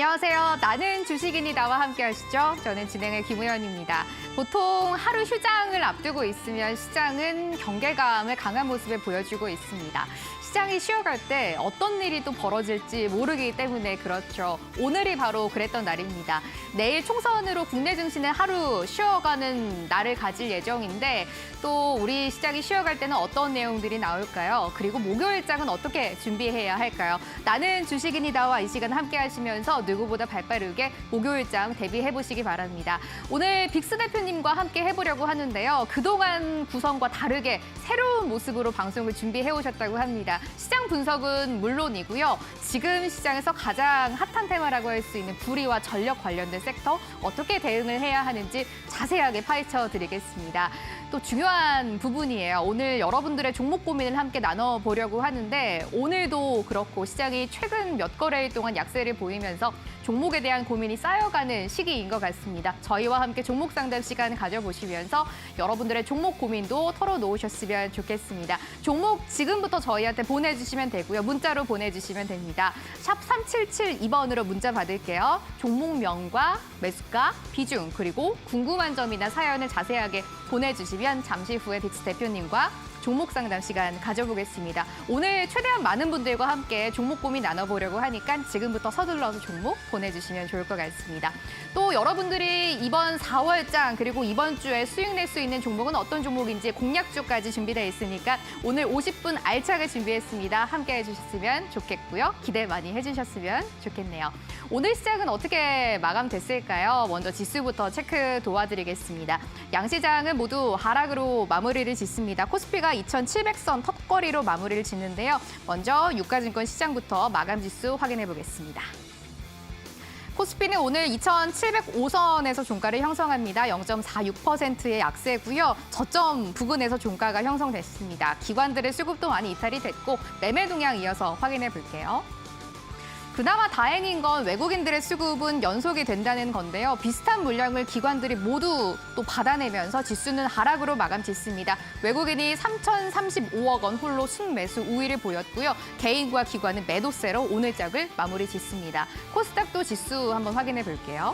안녕하세요. 나는 주식인이다와 함께 하시죠. 저는 진행의 김우현입니다. 보통 하루 휴장을 앞두고 있으면 시장은 경계감을 강한 모습을 보여주고 있습니다. 시장이 쉬어갈 때 어떤 일이 또 벌어질지 모르기 때문에 그렇죠. 오늘이 바로 그랬던 날입니다. 내일 총선으로 국내 증시는 하루 쉬어가는 날을 가질 예정인데 또 우리 시장이 쉬어갈 때는 어떤 내용들이 나올까요? 그리고 목요일장은 어떻게 준비해야 할까요? 나는 주식인이다와 이 시간 함께 하시면서 누구보다 발빠르게 목요일장 대비해보시기 바랍니다. 오늘 빅스 대표님과 함께 해보려고 하는데요. 그동안 구성과 다르게 새로운 모습으로 방송을 준비해오셨다고 합니다. 시장 분석은 물론이고요. 지금 시장에서 가장 핫한 테마라고 할 수 있는 불의와 전력 관련된 섹터 어떻게 대응을 해야 하는지 자세하게 파헤쳐 드리겠습니다. 또 중요한 부분이에요. 오늘 여러분들의 종목 고민을 함께 나눠보려고 하는데 오늘도 그렇고 시장이 최근 몇 거래일 동안 약세를 보이면서 종목에 대한 고민이 쌓여가는 시기인 것 같습니다. 저희와 함께 종목 상담 시간 가져보시면서 여러분들의 종목 고민도 털어놓으셨으면 좋겠습니다. 종목 지금부터 저희한테 보내주시면 되고요. 문자로 보내주시면 됩니다. 샵 3772번으로 문자 받을게요. 종목명과 매수가, 비중, 그리고 궁금한 점이나 사연을 자세하게 보내주시면 잠시 후에 빅스 대표님과 종목 상담 시간 가져보겠습니다. 오늘 최대한 많은 분들과 함께 종목 고민 나눠보려고 하니까 지금부터 서둘러서 종목 보내주시면 좋을 것 같습니다. 또 여러분들이 이번 4월장 그리고 이번 주에 수익 낼 수 있는 종목은 어떤 종목인지 공략주까지 준비되어 있으니까 오늘 50분 알차게 준비했습니다. 함께 해주셨으면 좋겠고요. 기대 많이 해주셨으면 좋겠네요. 오늘 시작은 어떻게 마감됐을까요? 먼저 지수부터 체크 도와드리겠습니다. 양시장은 모두 하락으로 마무리를 짓습니다. 코스피가 2,700선 턱걸이로 마무리를 짓는데요. 먼저 유가증권 시장부터 마감 지수 확인해 보겠습니다. 코스피는 오늘 2,705선에서 종가를 형성합니다. 0.46%의 약세고요. 저점 부근에서 종가가 형성됐습니다. 기관들의 수급도 많이 이탈이 됐고 매매 동향 이어서 확인해 볼게요. 그나마 다행인 건 외국인들의 수급은 연속이 된다는 건데요. 비슷한 물량을 기관들이 모두 또 받아내면서 지수는 하락으로 마감 짓습니다. 외국인이 3,035억 원 홀로 순매수 우위를 보였고요. 개인과 기관은 매도세로 오늘장을 마무리 짓습니다. 코스닥도 지수 한번 확인해 볼게요.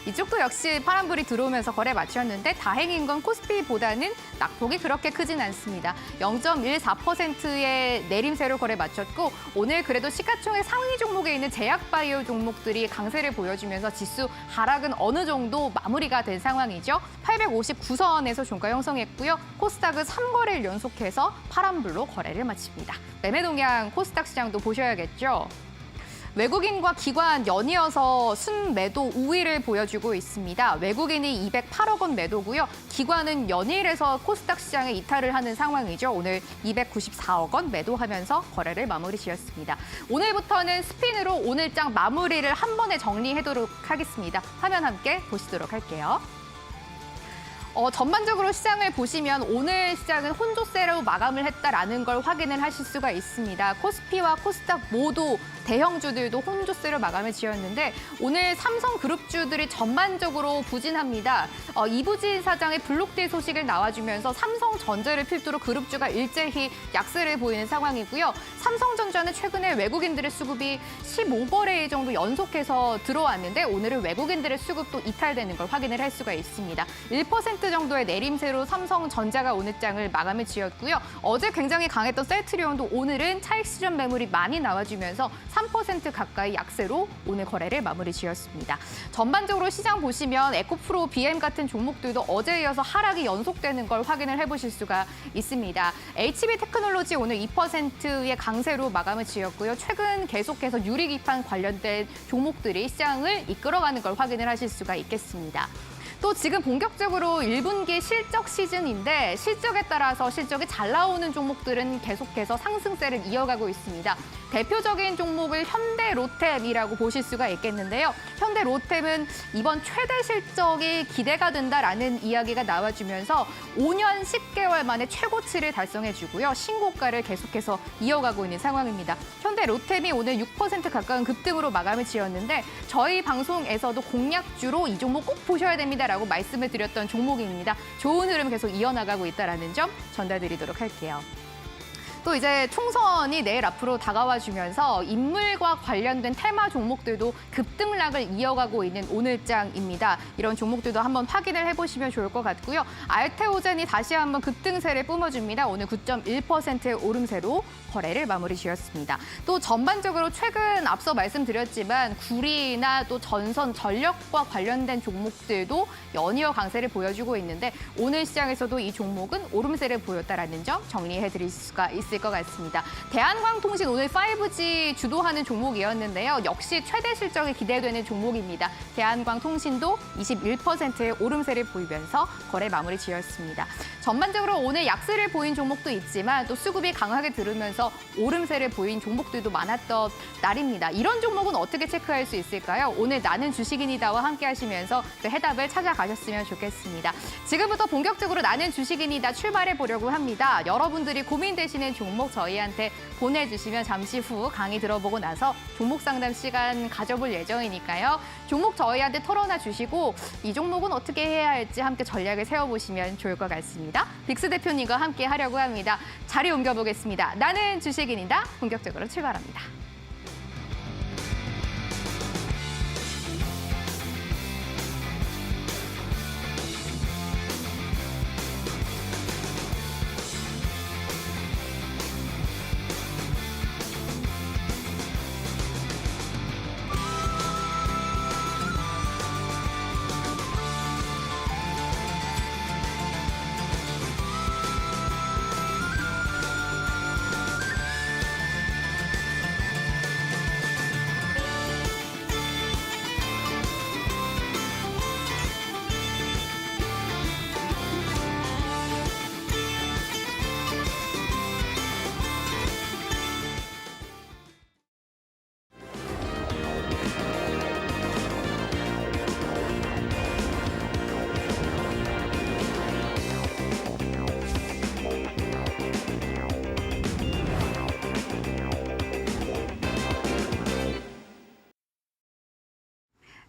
이쪽도 역시 파란불이 들어오면서 거래 마쳤는데 다행인 건 코스피보다는 낙폭이 그렇게 크진 않습니다. 0.14%의 내림세로 거래 마쳤고 오늘 그래도 시가총액 상위 종목에 있는 제약바이오 종목들이 강세를 보여주면서 지수 하락은 어느 정도 마무리가 된 상황이죠. 859선에서 종가 형성했고요. 코스닥은 3거래일 연속해서 파란불로 거래를 마칩니다. 매매 동향 코스닥 시장도 보셔야겠죠. 외국인과 기관 연이어서 순매도 우위를 보여주고 있습니다. 외국인이 208억 원 매도고요. 기관은 연일에서 코스닥 시장에 이탈을 하는 상황이죠. 오늘 294억 원 매도하면서 거래를 마무리 지었습니다. 오늘부터는 스핀으로 오늘장 마무리를 한 번에 정리하도록 하겠습니다. 화면 함께 보시도록 할게요. 전반적으로 시장을 보시면 오늘 시장은 혼조세로 마감을 했다라는 걸 확인을 하실 수가 있습니다. 코스피와 코스닥 모두 대형주들도 혼조세로 마감을 지었는데 오늘 삼성그룹주들이 전반적으로 부진합니다. 이부진 사장의 블록딜 소식을 나와주면서 삼성전자를 필두로 그룹주가 일제히 약세를 보이는 상황이고요. 삼성전자는 최근에 외국인들의 수급이 15거래일 정도 연속해서 들어왔는데 오늘은 외국인들의 수급도 이탈되는 걸 확인을 할 수가 있습니다. 1% 정도의 내림세로 삼성전자가 오늘 장을 마감을 지었고요. 어제 굉장히 강했던 셀트리온도 오늘은 차익 실현 매물이 많이 나와주면서 3% 가까이 약세로 오늘 거래를 마무리 지었습니다. 전반적으로 시장 보시면 에코프로, BM 같은 종목들도 어제에 이어서 하락이 연속되는 걸 확인을 해보실 수가 있습니다. HB테크놀로지 오늘 2%의 강세로 마감을 지었고요. 최근 계속해서 유리기판 관련된 종목들이 시장을 이끌어가는 걸 확인을 하실 수가 있겠습니다. 또 지금 본격적으로 1분기 실적 시즌인데 실적에 따라서 실적이 잘 나오는 종목들은 계속해서 상승세를 이어가고 있습니다. 대표적인 종목을 현대로템이라고 보실 수가 있겠는데요. 현대로템은 이번 최대 실적이 기대가 된다라는 이야기가 나와주면서 5년 10개월 만에 최고치를 달성해주고요. 신고가를 계속해서 이어가고 있는 상황입니다. 현대로템이 오늘 6% 가까운 급등으로 마감을 지었는데 저희 방송에서도 공략주로 이 종목 꼭 보셔야 됩니다라고 말씀을 드렸던 종목입니다. 좋은 흐름 계속 이어나가고 있다는 점 전달드리도록 할게요. 또 이제 총선이 내일 앞으로 다가와 주면서 인물과 관련된 테마 종목들도 급등락을 이어가고 있는 오늘장입니다. 이런 종목들도 한번 확인을 해보시면 좋을 것 같고요. 알테오젠이 다시 한번 급등세를 뿜어줍니다. 오늘 9.1%의 오름세로 거래를 마무리 지었습니다. 또 전반적으로 최근 앞서 말씀드렸지만 구리나 또 전선, 전력과 관련된 종목들도 연이어 강세를 보여주고 있는데 오늘 시장에서도 이 종목은 오름세를 보였다라는 점 정리해드릴 수가 있을 것 같습니다. 대한광통신 오늘 5G 주도하는 종목이었는데요. 역시 최대 실적이 기대되는 종목입니다. 대한광통신도 21%의 오름세를 보이면서 거래 마무리 지었습니다. 전반적으로 오늘 약세를 보인 종목도 있지만 또 수급이 강하게 들으면서 오름세를 보인 종목들도 많았던 날입니다. 이런 종목은 어떻게 체크할 수 있을까요? 오늘 나는 주식인이다와 함께 하시면서 그 해답을 찾아가셨으면 좋겠습니다. 지금부터 본격적으로 나는 주식인이다 출발해 보려고 합니다. 여러분들이 고민되시는 종목 저희한테 보내주시면 잠시 후 강의 들어보고 나서 종목 상담 시간 가져볼 예정이니까요. 종목 저희한테 털어놔 주시고 이 종목은 어떻게 해야 할지 함께 전략을 세워보시면 좋을 것 같습니다. 빅스 대표님과 함께 하려고 합니다. 자리 옮겨보겠습니다. 나는 주식인이다. 본격적으로 출발합니다.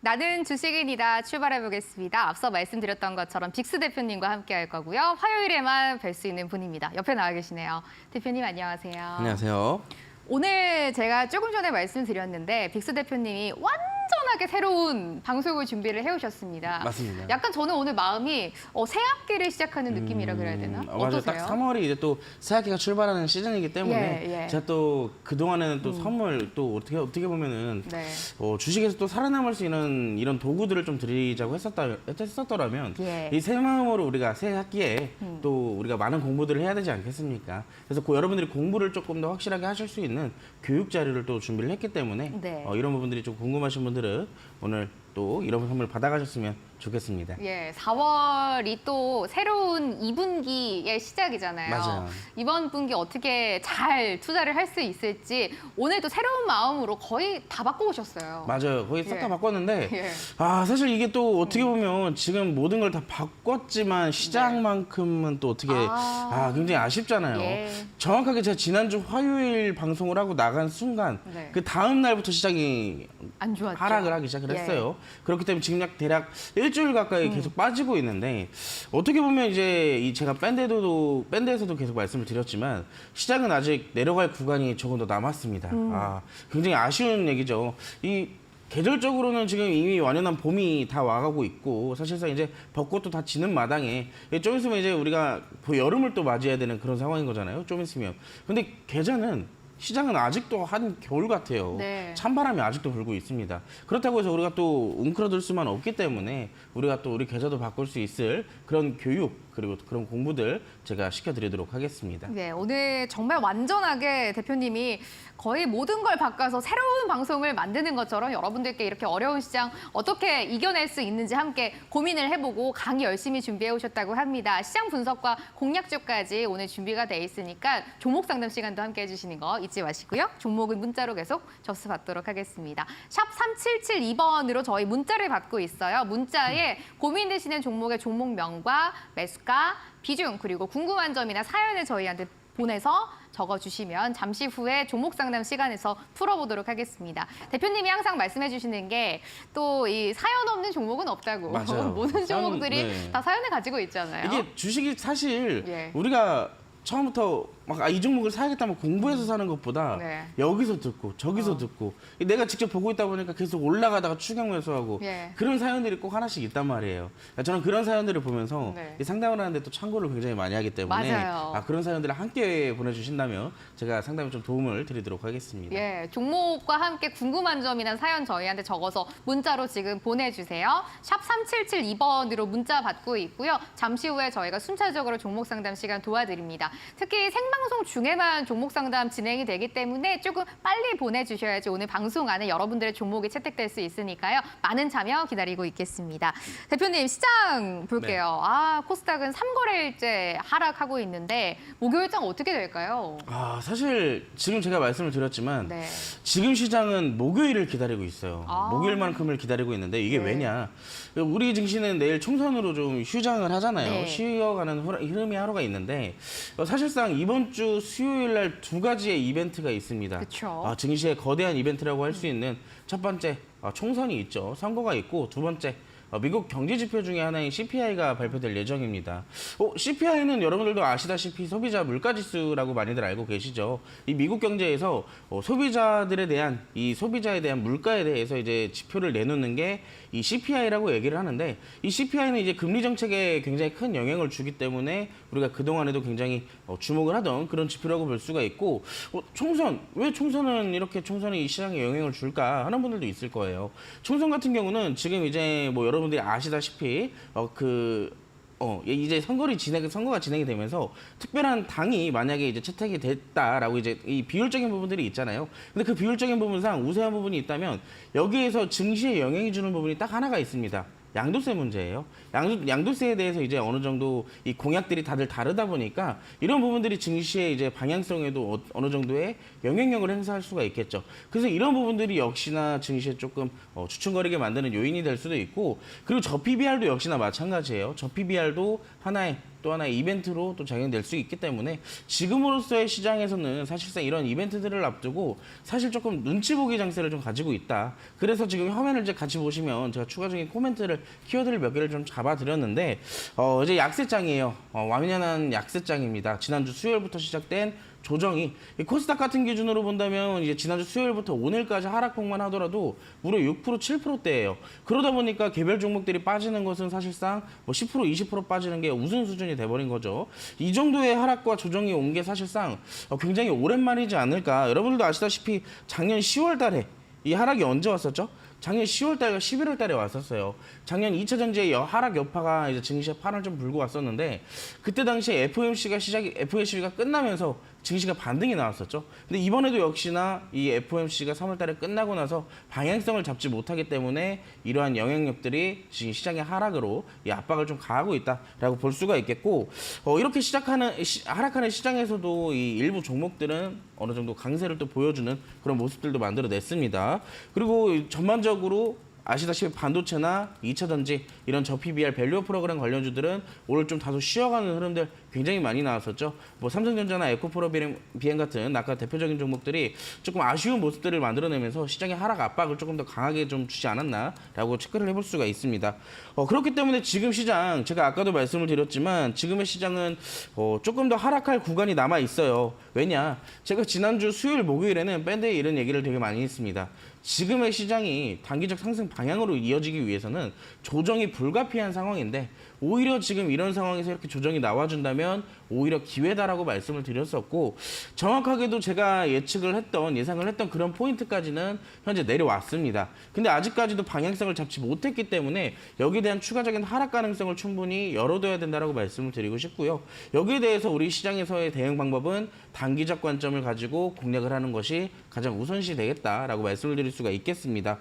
나는 주식인이다 출발해 보겠습니다. 앞서 말씀드렸던 것처럼 빅스 대표님과 함께 할 거고요. 화요일에만 뵐 수 있는 분입니다. 옆에 나와 계시네요. 대표님 안녕하세요. 안녕하세요. 오늘 제가 조금 전에 말씀드렸는데 빅스 대표님이 완전하게 새로운 방송을 준비를 해오셨습니다. 맞습니다. 약간 저는 오늘 마음이 새 학기를 시작하는 느낌이라 그래야 되나? 맞아요. 어떠세요? 딱 3월이 이제 또 새학기가 출발하는 시즌이기 때문에 예. 제가 또 그동안에는 또 선물 또 어떻게 보면은 네. 주식에서 또 살아남을 수 있는 이런 도구들을 좀 드리자고 했었더라면 예. 이 새 마음으로 우리가 새 학기에 또 우리가 많은 공부들을 해야 되지 않겠습니까? 그래서 여러분들이 공부를 조금 더 확실하게 하실 수 있는 교육 자료를 또 준비를 했기 때문에 네. 이런 부분들이 좀 궁금하신 분들은 오늘 또 이런 선물 받아가셨으면 좋겠습니다. 예, 4월이 또 새로운 2분기의 시작이잖아요. 맞아요. 이번 분기 어떻게 잘 투자를 할 수 있을지 오늘도 새로운 마음으로 거의 다 바꿔오셨어요. 맞아요. 거의 싹 다 예. 바꿨는데 예. 사실 이게 또 어떻게 보면 지금 모든 걸 다 바꿨지만 시장만큼은 또 어떻게 굉장히 아쉽잖아요. 예. 정확하게 제가 지난주 화요일 방송을 하고 나간 순간 네. 그 다음 날부터 시장이 안 좋았죠. 하락을 하기 시작을 예. 했어요. 그렇기 때문에 지금 대략 일주일 가까이 계속 빠지고 있는데 어떻게 보면 이제 제가 밴드에서도 계속 말씀을 드렸지만 시장은 아직 내려갈 구간이 조금 더 남았습니다. 굉장히 아쉬운 얘기죠. 이 계절적으로는 지금 이미 완연한 봄이 다 와가고 있고 사실상 이제 벚꽃도 다 지는 마당에 좀 있으면 이제 우리가 여름을 또 맞이해야 되는 그런 상황인 거잖아요. 좀 있으면. 근데 시장은 아직도 한 겨울 같아요. 네. 찬바람이 아직도 불고 있습니다. 그렇다고 해서 우리가 또 웅크러들 수만 없기 때문에 우리가 또 우리 계좌도 바꿀 수 있을 그런 교육 그리고 그런 공부들 제가 시켜드리도록 하겠습니다. 네, 오늘 정말 완전하게 대표님이 거의 모든 걸 바꿔서 새로운 방송을 만드는 것처럼 여러분들께 이렇게 어려운 시장 어떻게 이겨낼 수 있는지 함께 고민을 해보고 강의 열심히 준비해 오셨다고 합니다. 시장 분석과 공략주까지 오늘 준비가 돼 있으니까 종목 상담 시간도 함께 해주시는 거 잊지 마시고요. 종목은 문자로 계속 접수받도록 하겠습니다. 샵 3772번으로 저희 문자를 받고 있어요. 문자에 고민되시는 종목의 종목명과 매수가, 비중, 그리고 궁금한 점이나 사연을 저희한테 보내서 적어주시면 잠시 후에 종목 상담 시간에서 풀어보도록 하겠습니다. 대표님이 항상 말씀해 주시는 게 또 이 사연 없는 종목은 없다고. 맞아요. 모든 종목들이 네. 다 사연을 가지고 있잖아요. 이게 주식이 사실 예. 우리가 처음부터 막 이 종목을 사야겠다면 공부해서 사는 것보다 네. 여기서 듣고 저기서 듣고 내가 직접 보고 있다 보니까 계속 올라가다가 추격 매수하고 예. 그런 사연들이 꼭 하나씩 있단 말이에요. 저는 그런 사연들을 보면서 네. 이 상담을 하는데 또 참고를 굉장히 많이 하기 때문에 맞아요. 그런 사연들을 함께 보내주신다면 제가 상담에 좀 도움을 드리도록 하겠습니다. 예, 종목과 함께 궁금한 점이나 사연 저희한테 적어서 문자로 지금 보내주세요. 샵 3772번으로 문자 받고 있고요. 잠시 후에 저희가 순차적으로 종목 상담 시간 도와드립니다. 특히 생방송 중에만 종목 상담 진행이 되기 때문에 조금 빨리 보내주셔야지 오늘 방송 안에 여러분들의 종목이 채택될 수 있으니까요. 많은 참여 기다리고 있겠습니다. 대표님, 시장 볼게요. 코스닥은 3거래일째 하락하고 있는데 목요일장 어떻게 될까요? 사실 지금 제가 말씀을 드렸지만 네. 지금 시장은 목요일을 기다리고 있어요. 목요일만큼을 기다리고 있는데 이게 네. 왜냐? 우리 증시는 내일 총선으로 좀 휴장을 하잖아요. 네. 쉬어가는 흐름이 하루가 있는데 사실상 이번 주 수요일 날 두 가지의 이벤트가 있습니다. 그쵸. 증시의 거대한 이벤트라고 할 수 있는 첫 번째 총선이 있죠. 선거가 있고 두 번째 미국 경제 지표 중에 하나인 CPI가 발표될 예정입니다. CPI는 여러분들도 아시다시피 소비자 물가지수라고 많이들 알고 계시죠. 이 미국 경제에서 소비자들에 대한 이 소비자에 대한 물가에 대해서 이제 지표를 내놓는 게 이 CPI라고 얘기를 하는데 이 CPI는 이제 금리 정책에 굉장히 큰 영향을 주기 때문에 우리가 그동안에도 굉장히 주목을 하던 그런 지표라고 볼 수가 있고 총선, 왜 총선은 이렇게 총선이 이 시장에 영향을 줄까 하는 분들도 있을 거예요. 총선 같은 경우는 지금 이제 뭐 여러분들이 아시다시피 이제 선거가 진행이 되면서 특별한 당이 만약에 이제 채택이 됐다라고 이제 이 비율적인 부분들이 있잖아요. 근데 그 비율적인 부분상 우세한 부분이 있다면 여기에서 증시에 영향이 주는 부분이 딱 하나가 있습니다. 양도세 문제예요. 양도세에 대해서 이제 어느 정도 이 공약들이 다들 다르다 보니까 이런 부분들이 증시의 이제 방향성에도 어느 정도의 영향력을 행사할 수가 있겠죠. 그래서 이런 부분들이 역시나 증시에 조금 주춤거리게 만드는 요인이 될 수도 있고, 그리고 저 PBR도 역시나 마찬가지예요. 저 PBR도 또 하나의 이벤트로 또 작용될 수 있기 때문에 지금으로서의 시장에서는 사실상 이런 이벤트들을 앞두고 사실 조금 눈치 보기 장세를 좀 가지고 있다. 그래서 지금 화면을 이제 같이 보시면 제가 추가적인 코멘트를 키워드를 몇 개를 좀 잡아드렸는데 이제 약세장이에요. 완연한 약세장입니다. 지난주 수요일부터 시작된 조정이 코스닥 같은 기준으로 본다면 이제 지난주 수요일부터 오늘까지 하락폭만 하더라도 무려 6%, 7%대예요. 그러다 보니까 개별 종목들이 빠지는 것은 사실상 뭐 10%, 20% 빠지는 게 우스운 수준이 돼버린 거죠. 이 정도의 하락과 조정이 온 게 사실상 굉장히 오랜만이지 않을까. 여러분들도 아시다시피 작년 10월 달에 이 하락이 언제 왔었죠? 작년 10월 달과 11월 달에 왔었어요. 작년 2차 전지의 하락 여파가 이제 증시에 파를 좀 불고 왔었는데 그때 당시에 FOMC가 끝나면서 증시가 반등이 나왔었죠. 근데 이번에도 역시나 이 FOMC가 3월 달에 끝나고 나서 방향성을 잡지 못하기 때문에 이러한 영향력들이 지금 시장의 하락으로 이 압박을 좀 가하고 있다라고 볼 수가 있겠고, 이렇게 하락하는 시장에서도 이 일부 종목들은 어느 정도 강세를 또 보여주는 그런 모습들도 만들어냈습니다. 그리고 전반적으로 아시다시피 반도체나 2차 전지 이런 저PBR 밸류 프로그램 관련주들은 오늘 좀 다소 쉬어가는 흐름들 굉장히 많이 나왔었죠. 뭐 삼성전자나 에코프로 비행 같은 아까 대표적인 종목들이 조금 아쉬운 모습들을 만들어내면서 시장의 하락 압박을 조금 더 강하게 좀 주지 않았나라고 체크를 해볼 수가 있습니다. 그렇기 때문에 지금 시장, 제가 아까도 말씀을 드렸지만 지금의 시장은 조금 더 하락할 구간이 남아 있어요. 왜냐? 제가 지난주 수요일, 목요일에는 밴드에 이런 얘기를 되게 많이 했습니다. 지금의 시장이 단기적 상승 방향으로 이어지기 위해서는 조정이 불가피한 상황인데 오히려 지금 이런 상황에서 이렇게 조정이 나와준다면 오히려 기회다라고 말씀을 드렸었고, 정확하게도 제가 예상을 했던 그런 포인트까지는 현재 내려왔습니다. 근데 아직까지도 방향성을 잡지 못했기 때문에 여기에 대한 추가적인 하락 가능성을 충분히 열어둬야 된다라고 말씀을 드리고 싶고요. 여기에 대해서 우리 시장에서의 대응 방법은 단기적 관점을 가지고 공략을 하는 것이 가장 우선시 되겠다라고 말씀을 드릴 수가 있겠습니다.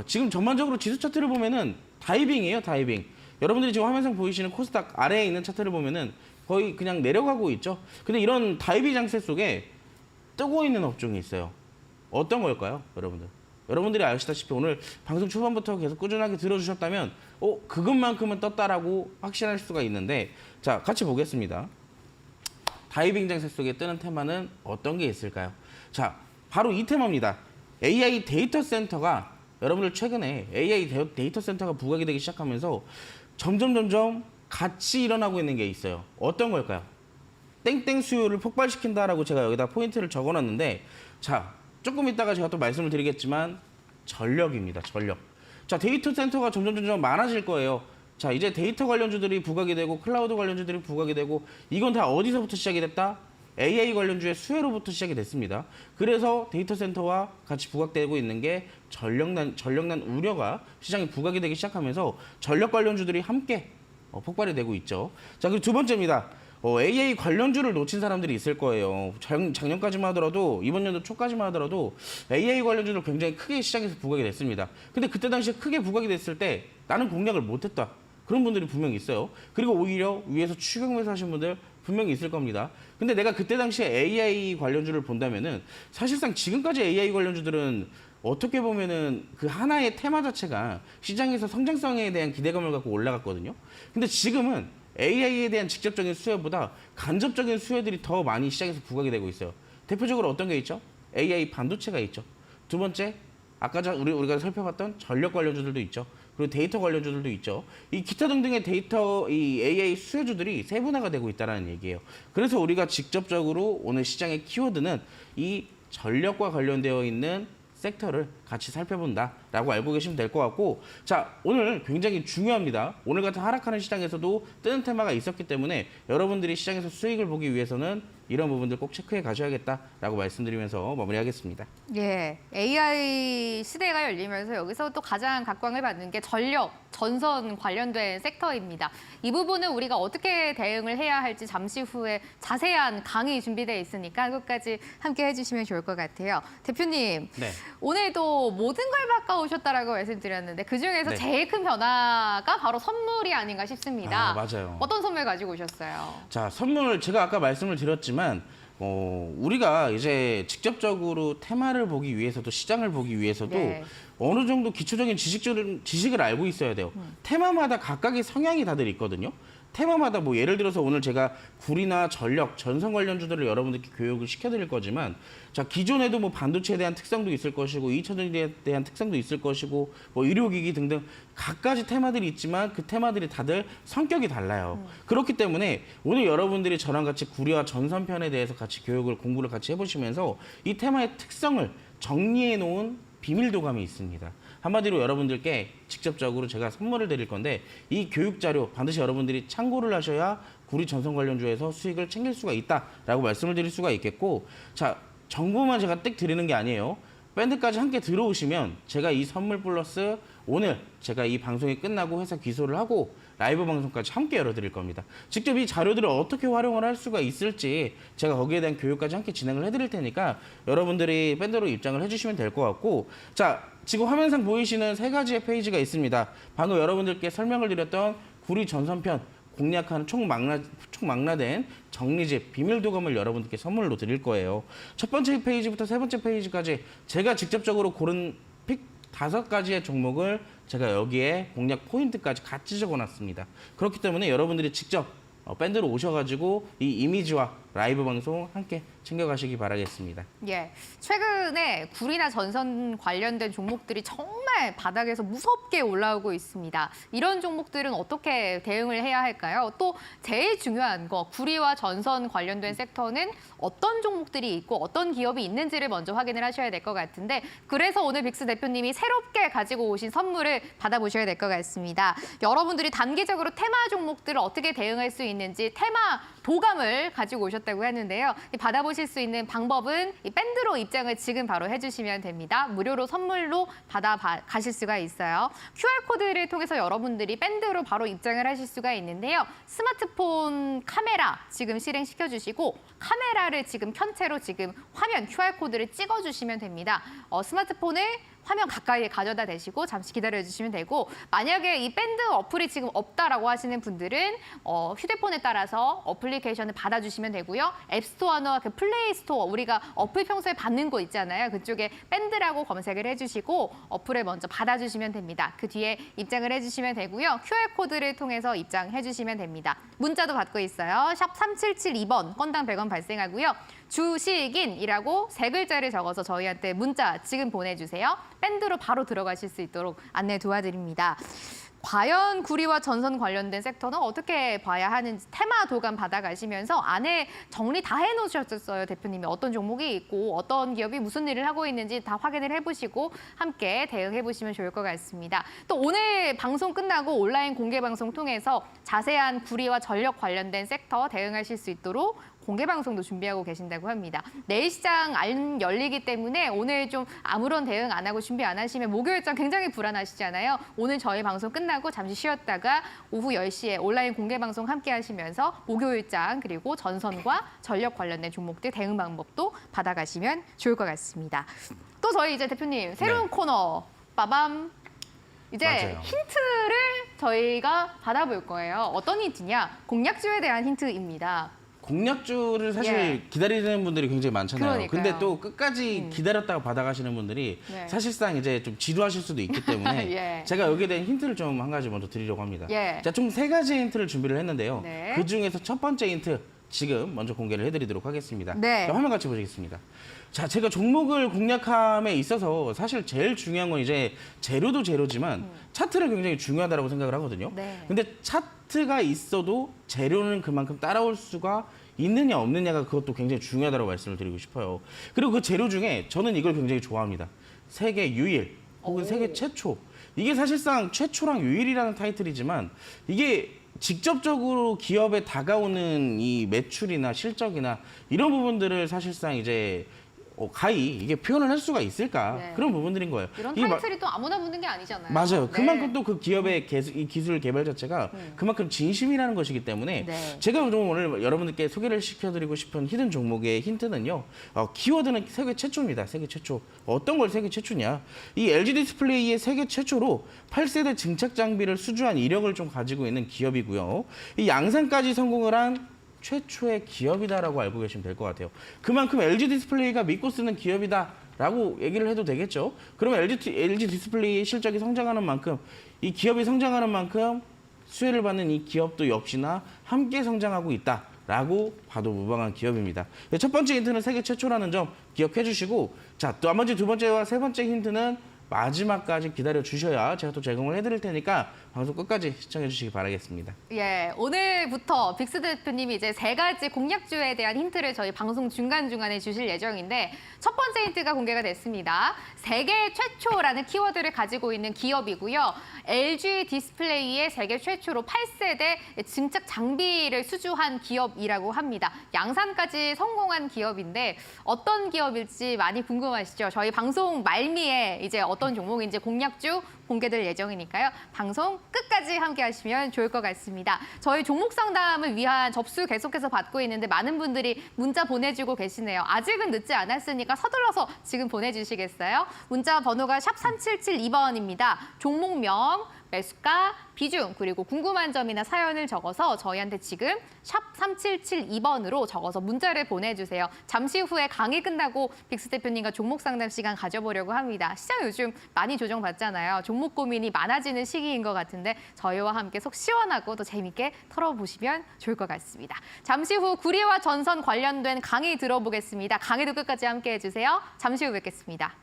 지금 전반적으로 지수 차트를 보면은 다이빙이에요, 다이빙. 여러분들이 지금 화면상 보이시는 코스닥 아래에 있는 차트를 보면은 거의 그냥 내려가고 있죠. 근데 이런 다이빙 장세 속에 뜨고 있는 업종이 있어요. 어떤 걸까요, 여러분들? 여러분들이 아시다시피 오늘 방송 초반부터 계속 꾸준하게 들어주셨다면 그것만큼은 떴다라고 확신할 수가 있는데, 자, 같이 보겠습니다. 다이빙 장세 속에 뜨는 테마는 어떤 게 있을까요? 자, 바로 이 테마입니다. AI 데이터 센터가, 여러분들 최근에 AI 데이터 센터가 부각이 되기 시작하면서 점점 같이 일어나고 있는 게 있어요. 어떤 걸까요? 땡땡 수요를 폭발시킨다라고 제가 여기다 포인트를 적어놨는데 자, 조금 이따가 제가 또 말씀을 드리겠지만 전력입니다. 전력. 자, 데이터 센터가 점점 많아질 거예요. 자, 이제 데이터 관련주들이 부각이 되고 클라우드 관련주들이 부각이 되고 이건 다 어디서부터 시작이 됐다? AI 관련주의 수혜로부터 시작이 됐습니다. 그래서 데이터 센터와 같이 부각되고 있는 게 전력난 우려가 시장에 부각이 되기 시작하면서 전력 관련주들이 함께 폭발이 되고 있죠. 자, 그리고 두 번째입니다. AI 관련주를 놓친 사람들이 있을 거예요. 작년까지만 하더라도 이번 연도 초까지만 하더라도 AI 관련주를 굉장히 크게 시장에서 부각이 됐습니다. 근데 그때 당시에 크게 부각이 됐을 때 나는 공략을 못했다. 그런 분들이 분명히 있어요. 그리고 오히려 위에서 추격 매수하신 분들 분명히 있을 겁니다. 근데 내가 그때 당시에 AI 관련주를 본다면은 사실상 지금까지 AI 관련주들은 어떻게 보면은 그 하나의 테마 자체가 시장에서 성장성에 대한 기대감을 갖고 올라갔거든요. 근데 지금은 AI에 대한 직접적인 수혜보다 간접적인 수혜들이 더 많이 시장에서 부각이 되고 있어요. 대표적으로 어떤 게 있죠? AI 반도체가 있죠. 두 번째, 아까 우리가 살펴봤던 전력 관련주들도 있죠. 그리고 데이터 관련주들도 있죠. 이 기타 등등의 이 AI 수혜주들이 세분화가 되고 있다는 얘기예요. 그래서 우리가 직접적으로 오늘 시장의 키워드는 이 전력과 관련되어 있는 섹터를 같이 살펴본다라고 알고 계시면 될 것 같고, 자, 오늘 굉장히 중요합니다. 오늘 같은 하락하는 시장에서도 뜨는 테마가 있었기 때문에 여러분들이 시장에서 수익을 보기 위해서는 이런 부분들 꼭 체크해 가셔야겠다라고 말씀드리면서 마무리하겠습니다. 예, AI 시대가 열리면서 여기서 또 가장 각광을 받는 게 전력, 전선 관련된 섹터입니다. 이 부분은 우리가 어떻게 대응을 해야 할지 잠시 후에 자세한 강의 준비되어 있으니까 끝까지 함께 해주시면 좋을 것 같아요. 대표님, 네. 오늘도 모든 걸 바꿔오셨다라고 말씀드렸는데 그중에서 네. 제일 큰 변화가 바로 선물이 아닌가 싶습니다. 아, 맞아요. 어떤 선물 가지고 오셨어요? 자, 선물 제가 아까 말씀을 드렸지만 우리가 이제 직접적으로 테마를 보기 위해서도 시장을 보기 위해서도 네. 어느 정도 기초적인 지식을 알고 있어야 돼요. 테마마다 각각의 성향이 다들 있거든요. 테마마다 뭐 예를 들어서 오늘 제가 구리나 전력, 전선 관련주들을 여러분들께 교육을 시켜드릴 거지만 자, 기존에도 뭐 반도체에 대한 특성도 있을 것이고 2차전지에 대한 특성도 있을 것이고 뭐 의료기기 등등 각가지 테마들이 있지만 그 테마들이 다들 성격이 달라요. 그렇기 때문에 오늘 여러분들이 저랑 같이 구리와 전선편에 대해서 같이 공부를 같이 해보시면서 이 테마의 특성을 정리해 놓은 비밀 도감이 있습니다. 한마디로 여러분들께 직접적으로 제가 선물을 드릴 건데 이 교육 자료 반드시 여러분들이 참고를 하셔야 구리 전선 관련주에서 수익을 챙길 수가 있다라고 말씀을 드릴 수가 있겠고, 자, 정보만 제가 띡 드리는 게 아니에요. 밴드까지 함께 들어오시면 제가 이 선물 플러스 오늘 제가 이 방송이 끝나고 회사 기소를 하고 라이브 방송까지 함께 열어드릴 겁니다. 직접 이 자료들을 어떻게 활용을 할 수가 있을지 제가 거기에 대한 교육까지 함께 진행을 해드릴 테니까 여러분들이 밴드로 입장을 해주시면 될 것 같고, 자, 지금 화면상 보이시는 세 가지의 페이지가 있습니다. 방금 여러분들께 설명을 드렸던 구리 전선편 공략하는 총망라된 정리집 비밀 도감을 여러분들께 선물로 드릴 거예요. 첫 번째 페이지부터 세 번째 페이지까지 제가 직접적으로 고른 픽 5가지의 종목을 제가 여기에 공략 포인트까지 같이 적어놨습니다. 그렇기 때문에 여러분들이 직접 밴드로 오셔가지고 이 이미지와 라이브 방송 함께 챙겨가시기 바라겠습니다. 예, 최근에 구리나 전선 관련된 종목들이 정말 바닥에서 무섭게 올라오고 있습니다. 이런 종목들은 어떻게 대응을 해야 할까요? 또 제일 중요한 거, 구리와 전선 관련된 섹터는 어떤 종목들이 있고 어떤 기업이 있는지를 먼저 확인을 하셔야 될 것 같은데, 그래서 오늘 빅스 대표님이 새롭게 가지고 오신 선물을 받아보셔야 될 것 같습니다. 여러분들이 단기적으로 테마 종목들을 어떻게 대응할 수 있는지 테마 도감을 가지고 오셨다고 하는데요. 받아보실 수 있는 방법은 이 밴드로 입장을 지금 바로 해주시면 됩니다. 무료로 선물로 가실 수가 있어요. QR코드를 통해서 여러분들이 밴드로 바로 입장을 하실 수가 있는데요. 스마트폰 카메라 지금 실행시켜주시고 카메라를 지금 켠 채로 지금 화면 QR코드를 찍어주시면 됩니다. 스마트폰을 화면 가까이에 가져다 대시고 잠시 기다려주시면 되고, 만약에 이 밴드 어플이 지금 없다라고 하시는 분들은 휴대폰에 따라서 어플리케이션을 받아주시면 되고요. 앱스토어나 그 플레이스토어, 우리가 어플 평소에 받는 거 있잖아요. 그쪽에 밴드라고 검색을 해주시고 어플을 먼저 받아주시면 됩니다. 그 뒤에 입장을 해주시면 되고요. QR코드를 통해서 입장해주시면 됩니다. 문자도 받고 있어요. 샵 3772번, 건당 100원 발생하고요. 주식인이라고 3글자를 적어서 저희한테 문자 지금 보내주세요. 밴드로 바로 들어가실 수 있도록 안내 도와드립니다. 과연 구리와 전선 관련된 섹터는 어떻게 봐야 하는지 테마 도감 받아가시면서 안에 정리 다 해놓으셨어요, 대표님이. 어떤 종목이 있고 어떤 기업이 무슨 일을 하고 있는지 다 확인을 해보시고 함께 대응해보시면 좋을 것 같습니다. 또 오늘 방송 끝나고 온라인 공개 방송 통해서 자세한 구리와 전력 관련된 섹터 대응하실 수 있도록 공개 방송도 준비하고 계신다고 합니다. 내일 시장 안 열리기 때문에 오늘 좀 아무런 대응 안 하고 준비 안 하시면 목요일장 굉장히 불안하시잖아요. 오늘 저희 방송 끝나고 잠시 쉬었다가 오후 10시에 온라인 공개 방송 함께 하시면서 목요일장 그리고 전선과 전력 관련된 종목들 대응 방법도 받아가시면 좋을 것 같습니다. 또 저희 이제 대표님 새로운 코너 빠밤. 이제 맞아요. 힌트를 저희가 받아볼 거예요. 어떤 힌트냐? 공약주에 대한 힌트입니다. 공약주를 사실 예. 기다리는 분들이 굉장히 많잖아요. 그러니까요. 근데 또 끝까지 기다렸다가 받아가시는 분들이 네. 사실상 이제 좀 지루하실 수도 있기 때문에 예. 제가 여기에 대한 힌트를 좀 한 가지 먼저 드리려고 합니다. 예. 자, 총 3가지 힌트를 준비를 했는데요. 네. 그 중에서 첫 번째 힌트 지금 먼저 공개를 해드리도록 하겠습니다. 네. 자, 화면 같이 보시겠습니다. 자, 제가 종목을 공략함에 있어서 사실 제일 중요한 건 이제 재료도 재료지만 차트를 굉장히 중요하다고 생각을 하거든요. 네. 근데 차트가 있어도 재료는 그만큼 따라올 수가 있느냐 없느냐가 그것도 굉장히 중요하다고 말씀을 드리고 싶어요. 그리고 그 재료 중에 저는 이걸 굉장히 좋아합니다. 세계 유일 혹은 세계 최초. 이게 사실상 최초랑 유일이라는 타이틀이지만 이게 직접적으로 기업에 다가오는 이 매출이나 실적이나 이런 부분들을 사실상 이제 가히 이게 표현을 할 수가 있을까? 네. 그런 부분들인 거예요. 이런 이게 타이틀이 또 아무나 붙는 게 아니잖아요. 맞아요. 네. 그만큼 또 그 기업의 이 기술 개발 자체가 그만큼 진심이라는 것이기 때문에 네. 제가 좀 오늘 여러분들께 소개를 시켜드리고 싶은 히든 종목의 힌트는요. 키워드는 세계 최초입니다. 세계 최초. 어떤 걸 세계 최초냐? 이 LG 디스플레이의 세계 최초로 8세대 증착 장비를 수주한 이력을 좀 가지고 있는 기업이고요. 이 양산까지 성공을 한 최초의 기업이다라고 알고 계시면 될 것 같아요. 그만큼 LG 디스플레이가 믿고 쓰는 기업이다라고 얘기를 해도 되겠죠. 그러면 LG 디스플레이의 실적이 성장하는 만큼 이 기업이 성장하는 만큼 수혜를 받는 이 기업도 역시나 함께 성장하고 있다라고 봐도 무방한 기업입니다. 첫 번째 힌트는 세계 최초라는 점 기억해 주시고 자, 또 나머지 두 번째와 세 번째 힌트는 마지막까지 기다려 주셔야 제가 또 제공을 해드릴 테니까 방송 끝까지 시청해 주시기 바라겠습니다. 예, 오늘부터 빅스 대표님이 이제 3가지 공약주에 대한 힌트를 저희 방송 중간중간에 주실 예정인데 첫 번째 힌트가 공개가 됐습니다. 세계 최초라는 키워드를 가지고 있는 기업이고요. LG 디스플레이의 세계 최초로 8세대 증착 장비를 수주한 기업이라고 합니다. 양산까지 성공한 기업인데 어떤 기업일지 많이 궁금하시죠? 저희 방송 말미에 이제 어떤 종목인지 공약주 공개될 예정이니까요. 방송 끝까지 함께 하시면 좋을 것 같습니다. 저희 종목 상담을 위한 접수 계속해서 받고 있는데 많은 분들이 문자 보내주고 계시네요. 아직은 늦지 않았으니까 서둘러서 지금 보내주시겠어요? 문자 번호가 샵 3772번입니다. 종목명, 매수가, 비중, 그리고 궁금한 점이나 사연을 적어서 저희한테 지금 샵 3772번으로 적어서 문자를 보내주세요. 잠시 후에 강의 끝나고 빅스 대표님과 종목 상담 시간 가져보려고 합니다. 시장 요즘 많이 조정받잖아요. 종목 고민이 많아지는 시기인 것 같은데 저희와 함께 속 시원하고 또 재밌게 털어보시면 좋을 것 같습니다. 잠시 후 구리와 전선 관련된 강의 들어보겠습니다. 강의도 끝까지 함께 해주세요. 잠시 후 뵙겠습니다.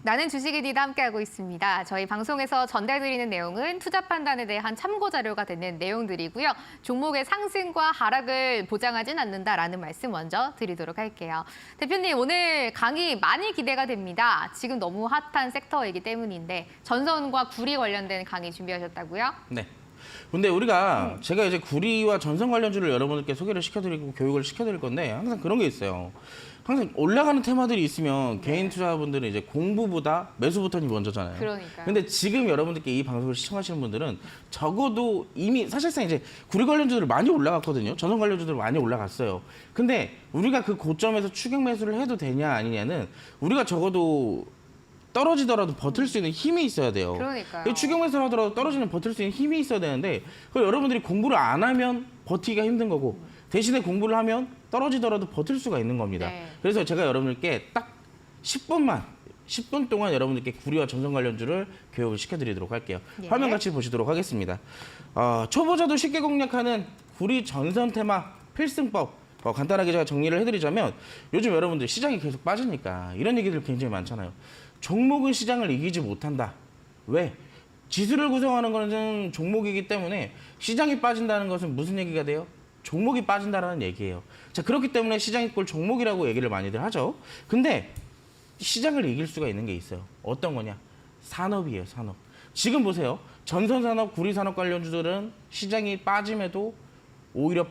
나는 주식이 니다 함께하고 있습니다. 저희 방송에서 전달드리는 내용은 투자 판단에 대한 참고 자료가 되는 내용들이고요. 종목의 상승과 하락을 보장하진 않는다라는 말씀 먼저 드리도록 할게요. 대표님, 오늘 강의 많이 기대가 됩니다. 지금 너무 핫한 섹터이기 때문인데 전선과 구리 관련된 강의 준비하셨다고요? 네. 근데 우리가 제가 이제 구리와 전선 관련주를 여러분들께 소개를 시켜드리고 교육을 시켜드릴 건데 항상 그런 게 있어요. 항상 올라가는 테마들이 있으면 개인 투자자분들은 이제 공부보다 매수부터는 먼저잖아요. 그러니까요. 근데 지금 여러분들께 이 방송을 시청하시는 분들은 적어도 이미 사실상 이제 구리 관련주들 많이 올라갔거든요. 전선 관련주들 많이 올라갔어요. 근데 우리가 그 고점에서 추격 매수를 해도 되냐 아니냐는 우리가 적어도 떨어지더라도 버틸 수 있는 힘이 있어야 돼요. 그러니까요. 추격 매수를 하더라도 떨어지는 버틸 수 있는 힘이 있어야 되는데 그걸 여러분들이 공부를 안 하면 버티기가 힘든 거고 대신에 공부를 하면 떨어지더라도 버틸 수가 있는 겁니다. 네. 그래서 제가 여러분들께 딱 10분 동안 여러분들께 구리와 전선 관련주를 교육을 시켜드리도록 할게요. 예. 화면 같이 보시도록 하겠습니다. 초보자도 쉽게 공략하는 구리 전선 테마 필승법. 간단하게 제가 정리를 해드리자면 요즘 여러분들 시장이 계속 빠지니까 이런 얘기들 굉장히 많잖아요. 종목은 시장을 이기지 못한다. 왜? 지수를 구성하는 것은 종목이기 때문에 시장이 빠진다는 것은 무슨 얘기가 돼요? 종목이 빠진다라는 얘기예요. 자, 그렇기 때문에 시장이 꼴 종목이라고 얘기를 많이들 하죠. 근데 시장을 이길 수가 있는 게 있어요. 어떤 거냐? 산업이에요, 산업. 지금 보세요. 전선산업, 구리산업 관련주들은 시장이 빠짐에도 오히려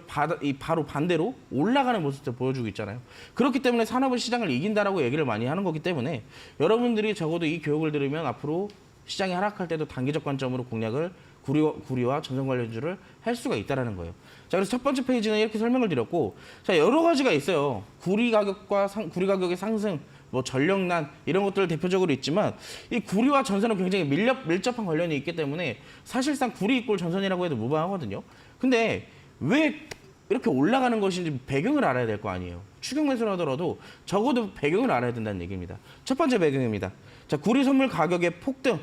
바로 반대로 올라가는 모습을 보여주고 있잖아요. 그렇기 때문에 산업은 시장을 이긴다라고 얘기를 많이 하는 거기 때문에 여러분들이 적어도 이 교육을 들으면 앞으로 시장이 하락할 때도 단기적 관점으로 공략을 구리와 전선 관련주를 할 수가 있다라는 거예요. 자, 그래서 첫 번째 페이지는 이렇게 설명을 드렸고, 자, 여러 가지가 있어요. 구리 가격의 상승, 뭐 전력난 이런 것들 대표적으로 있지만 이 구리와 전선은 굉장히 밀접한 관련이 있기 때문에 사실상 구리 이꼴 전선이라고 해도 무방하거든요. 근데 왜 이렇게 올라가는 것인지 배경을 알아야 될 거 아니에요. 추격 매수를 하더라도 적어도 배경을 알아야 된다는 얘기입니다. 첫 번째 배경입니다. 자, 구리 선물 가격의 폭등.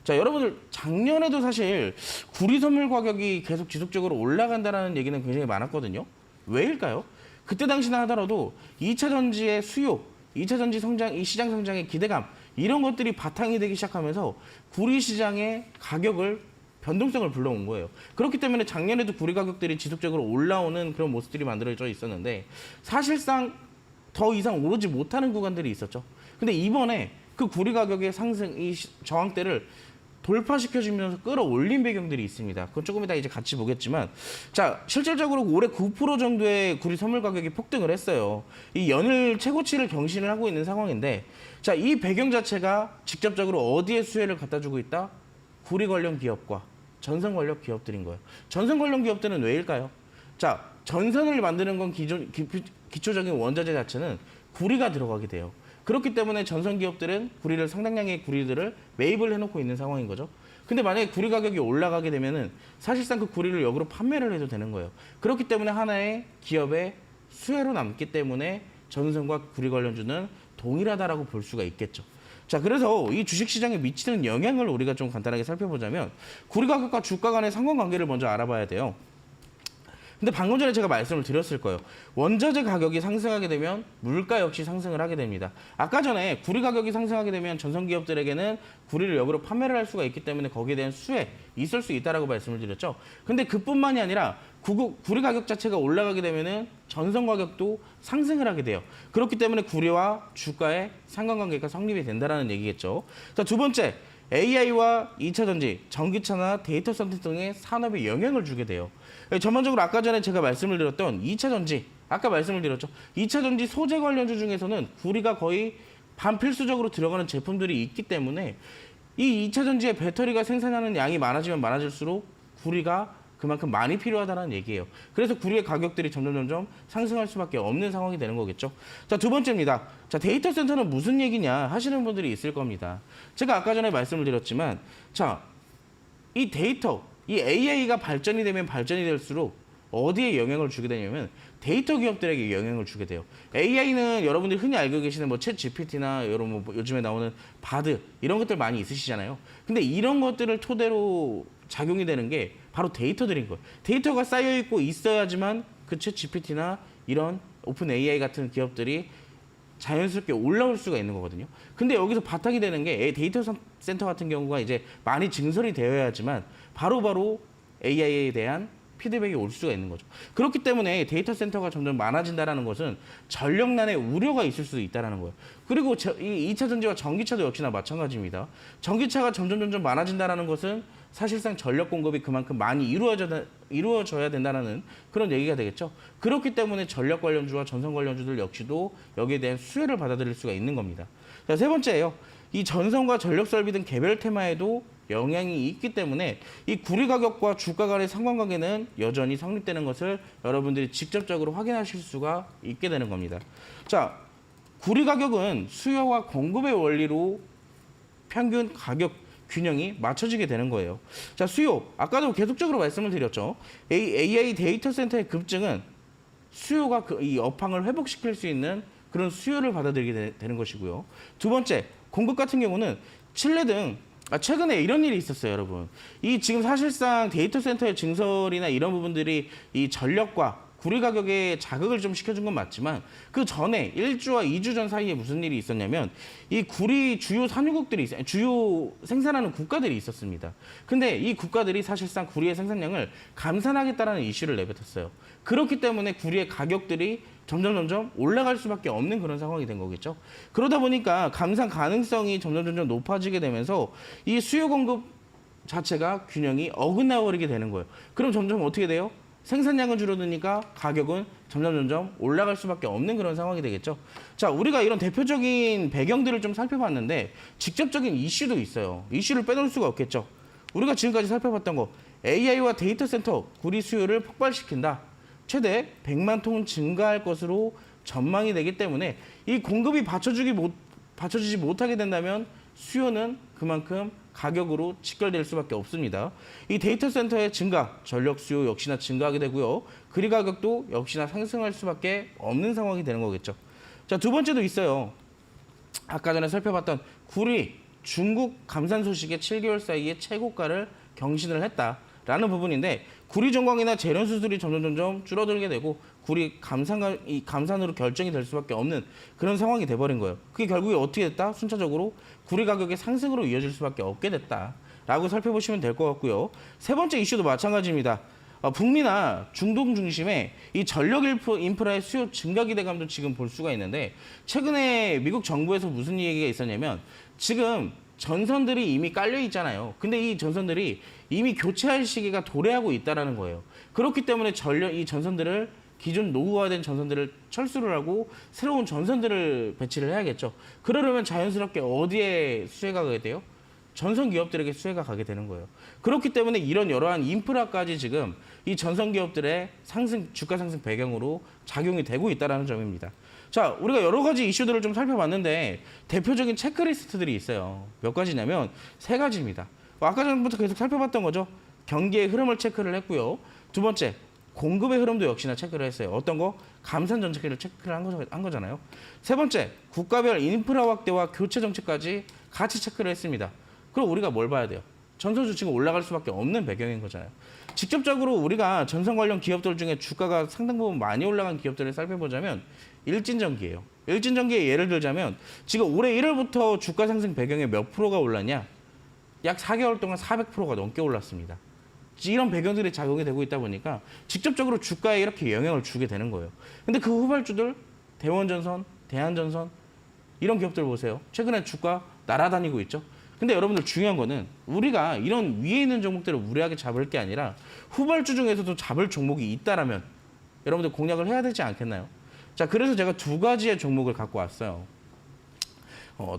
자, 여러분들 작년에도 사실 구리 선물 가격이 계속 지속적으로 올라간다는 얘기는 굉장히 많았거든요. 왜일까요? 그때 당시나 하더라도 2차 전지의 수요, 2차 전지 성장, 이 시장 성장의 기대감 이런 것들이 바탕이 되기 시작하면서 구리 시장의 가격을 변동성을 불러온 거예요. 그렇기 때문에 작년에도 구리 가격들이 지속적으로 올라오는 그런 모습들이 만들어져 있었는데 사실상 더 이상 오르지 못하는 구간들이 있었죠. 근데 이번에 그 구리 가격의 상승, 이 저항대를 돌파시켜주면서 끌어올린 배경들이 있습니다. 그건 조금 이따 이제 같이 보겠지만, 자, 실질적으로 올해 9% 정도의 구리 선물 가격이 폭등을 했어요. 이 연일 최고치를 경신을 하고 있는 상황인데, 자, 이 배경 자체가 직접적으로 어디에 수혜를 갖다 주고 있다? 구리 관련 기업과 전선 관련 기업들인 거예요. 전선 관련 기업들은 왜일까요? 자, 전선을 만드는 건 기초적인 원자재 자체는 구리가 들어가게 돼요. 그렇기 때문에 전선 기업들은 구리를 상당량의 구리들을 매입을 해놓고 있는 상황인 거죠. 근데 만약에 구리 가격이 올라가게 되면은 사실상 그 구리를 역으로 판매를 해도 되는 거예요. 그렇기 때문에 하나의 기업의 수혜로 남기 때문에 전선과 구리 관련주는 동일하다라고 볼 수가 있겠죠. 자, 그래서 이 주식시장에 미치는 영향을 우리가 좀 간단하게 살펴보자면 구리 가격과 주가 간의 상관관계를 먼저 알아봐야 돼요. 근데 방금 전에 제가 말씀을 드렸을 거예요. 원자재 가격이 상승하게 되면 물가 역시 상승을 하게 됩니다. 아까 전에 구리 가격이 상승하게 되면 전선 기업들에게는 구리를 역으로 판매를 할 수가 있기 때문에 거기에 대한 수혜 있을 수 있다라고 말씀을 드렸죠. 근데 그뿐만이 아니라 구리 가격 자체가 올라가게 되면은 전선 가격도 상승을 하게 돼요. 그렇기 때문에 구리와 주가의 상관관계가 성립이 된다라는 얘기겠죠. 자, 두 번째. AI와 2차 전지, 전기차나 데이터 센터 등의 산업에 영향을 주게 돼요. 전반적으로 아까 전에 제가 말씀을 드렸던 2차 전지, 아까 말씀을 드렸죠. 2차 전지 소재 관련주 중에서는 구리가 거의 반필수적으로 들어가는 제품들이 있기 때문에 이 2차 전지의 배터리가 생산하는 양이 많아지면 많아질수록 구리가 그만큼 많이 필요하다는 얘기예요. 그래서 구리의 가격들이 점점 상승할 수밖에 없는 상황이 되는 거겠죠. 자, 두 번째입니다. 자, 데이터 센터는 무슨 얘기냐 하시는 분들이 있을 겁니다. 제가 아까 전에 말씀을 드렸지만, 자, 이 데이터, 이 AI가 발전이 되면 발전이 될수록 어디에 영향을 주게 되냐면 데이터 기업들에게 영향을 주게 돼요. AI는 여러분들이 흔히 알고 계시는 뭐 챗 GPT나 여러 뭐 요즘에 나오는 바드 이런 것들 많이 있으시잖아요. 근데 이런 것들을 토대로 작용이 되는 게 바로 데이터들인 거예요. 데이터가 쌓여 있고 있어야지만 그 챗 GPT나 이런 오픈 AI 같은 기업들이 자연스럽게 올라올 수가 있는 거거든요. 근데 여기서 바탕이 되는 게 데이터 센터 같은 경우가 이제 많이 증설이 되어야지만 바로바로 AI에 대한 피드백이 올 수가 있는 거죠. 그렇기 때문에 데이터 센터가 점점 많아진다는 것은 전력난에 우려가 있을 수도 있다는 거예요. 그리고 이 2차 전지와 전기차도 역시나 마찬가지입니다. 전기차가 점점 많아진다는 것은 사실상 전력 공급이 그만큼 많이 이루어져야 된다는 그런 얘기가 되겠죠. 그렇기 때문에 전력 관련주와 전선 관련주들 역시도 여기에 대한 수혜를 받아들일 수가 있는 겁니다. 자, 세 번째예요. 이 전선과 전력 설비 등 개별 테마에도 영향이 있기 때문에 이 구리 가격과 주가 간의 상관관계는 여전히 성립되는 것을 여러분들이 직접적으로 확인하실 수가 있게 되는 겁니다. 자, 구리 가격은 수요와 공급의 원리로 평균 가격 균형이 맞춰지게 되는 거예요. 자, 수요. 아까도 계속적으로 말씀을 드렸죠. AI 데이터 센터의 급증은 수요가 이 업황을 회복시킬 수 있는 그런 수요를 받아들이게 되는 것이고요. 두 번째, 공급 같은 경우는 칠레 등 최근에 이런 일이 있었어요, 여러분. 이 지금 사실상 데이터 센터의 증설이나 이런 부분들이 이 전력과 구리 가격에 자극을 좀 시켜준 건 맞지만 그 전에 1주와 2주 전 사이에 무슨 일이 있었냐면 이 구리 주요 산유국들이 주요 생산하는 국가들이 있었습니다. 근데 이 국가들이 사실상 구리의 생산량을 감산하겠다라는 이슈를 내뱉었어요. 그렇기 때문에 구리의 가격들이 점점 올라갈 수밖에 없는 그런 상황이 된 거겠죠. 그러다 보니까 감산 가능성이 점점 높아지게 되면서 이 수요 공급 자체가 균형이 어긋나 버리게 되는 거예요. 그럼 점점 어떻게 돼요? 생산량은 줄어드니까 가격은 점점 올라갈 수밖에 없는 그런 상황이 되겠죠. 자, 우리가 이런 대표적인 배경들을 좀 살펴봤는데 직접적인 이슈도 있어요. 이슈를 빼놓을 수가 없겠죠. 우리가 지금까지 살펴봤던 거 AI와 데이터 센터 구리 수요를 폭발시킨다. 최대 100만 톤 증가할 것으로 전망이 되기 때문에 이 공급이 받쳐주지 못하게 된다면 수요는 그만큼 가격으로 직결될 수밖에 없습니다. 이 데이터 센터의 증가, 전력 수요 역시나 증가하게 되고요. 구리 가격도 역시나 상승할 수밖에 없는 상황이 되는 거겠죠. 자, 두 번째도 있어요. 아까 전에 살펴봤던 구리, 중국 감산 소식의 7개월 사이에 최고가를 경신을 했다라는 부분인데 구리 전광이나 재련 수술이 점점 줄어들게 되고 구리 감산으로 결정이 될 수밖에 없는 그런 상황이 돼버린 거예요. 그게 결국에 어떻게 됐다? 순차적으로 구리 가격의 상승으로 이어질 수밖에 없게 됐다라고 살펴보시면 될 것 같고요. 세 번째 이슈도 마찬가지입니다. 북미나 중동 중심의 이 전력 인프라의 수요 증가 기대감도 지금 볼 수가 있는데 최근에 미국 정부에서 무슨 얘기가 있었냐면 지금 전선들이 이미 깔려 있잖아요. 근데 이 전선들이 이미 교체할 시기가 도래하고 있다는 거예요. 그렇기 때문에 이 전선들을 기존 노후화된 전선들을 철수를 하고 새로운 전선들을 배치를 해야겠죠. 그러려면 자연스럽게 어디에 수혜가 가게 돼요? 전선 기업들에게 수혜가 가게 되는 거예요. 그렇기 때문에 이런 여러한 인프라까지 지금 이 전선 기업들의 주가 상승 배경으로 작용이 되고 있다는 점입니다. 자, 우리가 여러 가지 이슈들을 좀 살펴봤는데 대표적인 체크리스트들이 있어요. 몇 가지냐면 세 가지입니다. 아까 전부터 계속 살펴봤던 거죠. 경기의 흐름을 체크를 했고요. 두 번째, 공급의 흐름도 역시나 체크를 했어요. 어떤 거? 감산 정책을 체크를 한 거잖아요. 세 번째, 국가별 인프라 확대와 교체 정책까지 같이 체크를 했습니다. 그럼 우리가 뭘 봐야 돼요? 전선주 지금 올라갈 수밖에 없는 배경인 거잖아요. 직접적으로 우리가 전선 관련 기업들 중에 주가가 상당 부분 많이 올라간 기업들을 살펴보자면 일진전기예요. 일진전기의 예를 들자면 지금 올해 1월부터 주가 상승 배경에 몇 프로가 올랐냐? 약 4개월 동안 400%가 넘게 올랐습니다. 이런 배경들이 작용이 되고 있다 보니까 직접적으로 주가에 이렇게 영향을 주게 되는 거예요. 근데 그 후발주들, 대원전선, 대한전선 이런 기업들 보세요. 최근에 주가 날아다니고 있죠. 근데 여러분들 중요한 거는 우리가 이런 위에 있는 종목들을 무리하게 잡을 게 아니라 후발주 중에서도 잡을 종목이 있다라면 여러분들 공략을 해야 되지 않겠나요? 자, 그래서 제가 두 가지의 종목을 갖고 왔어요.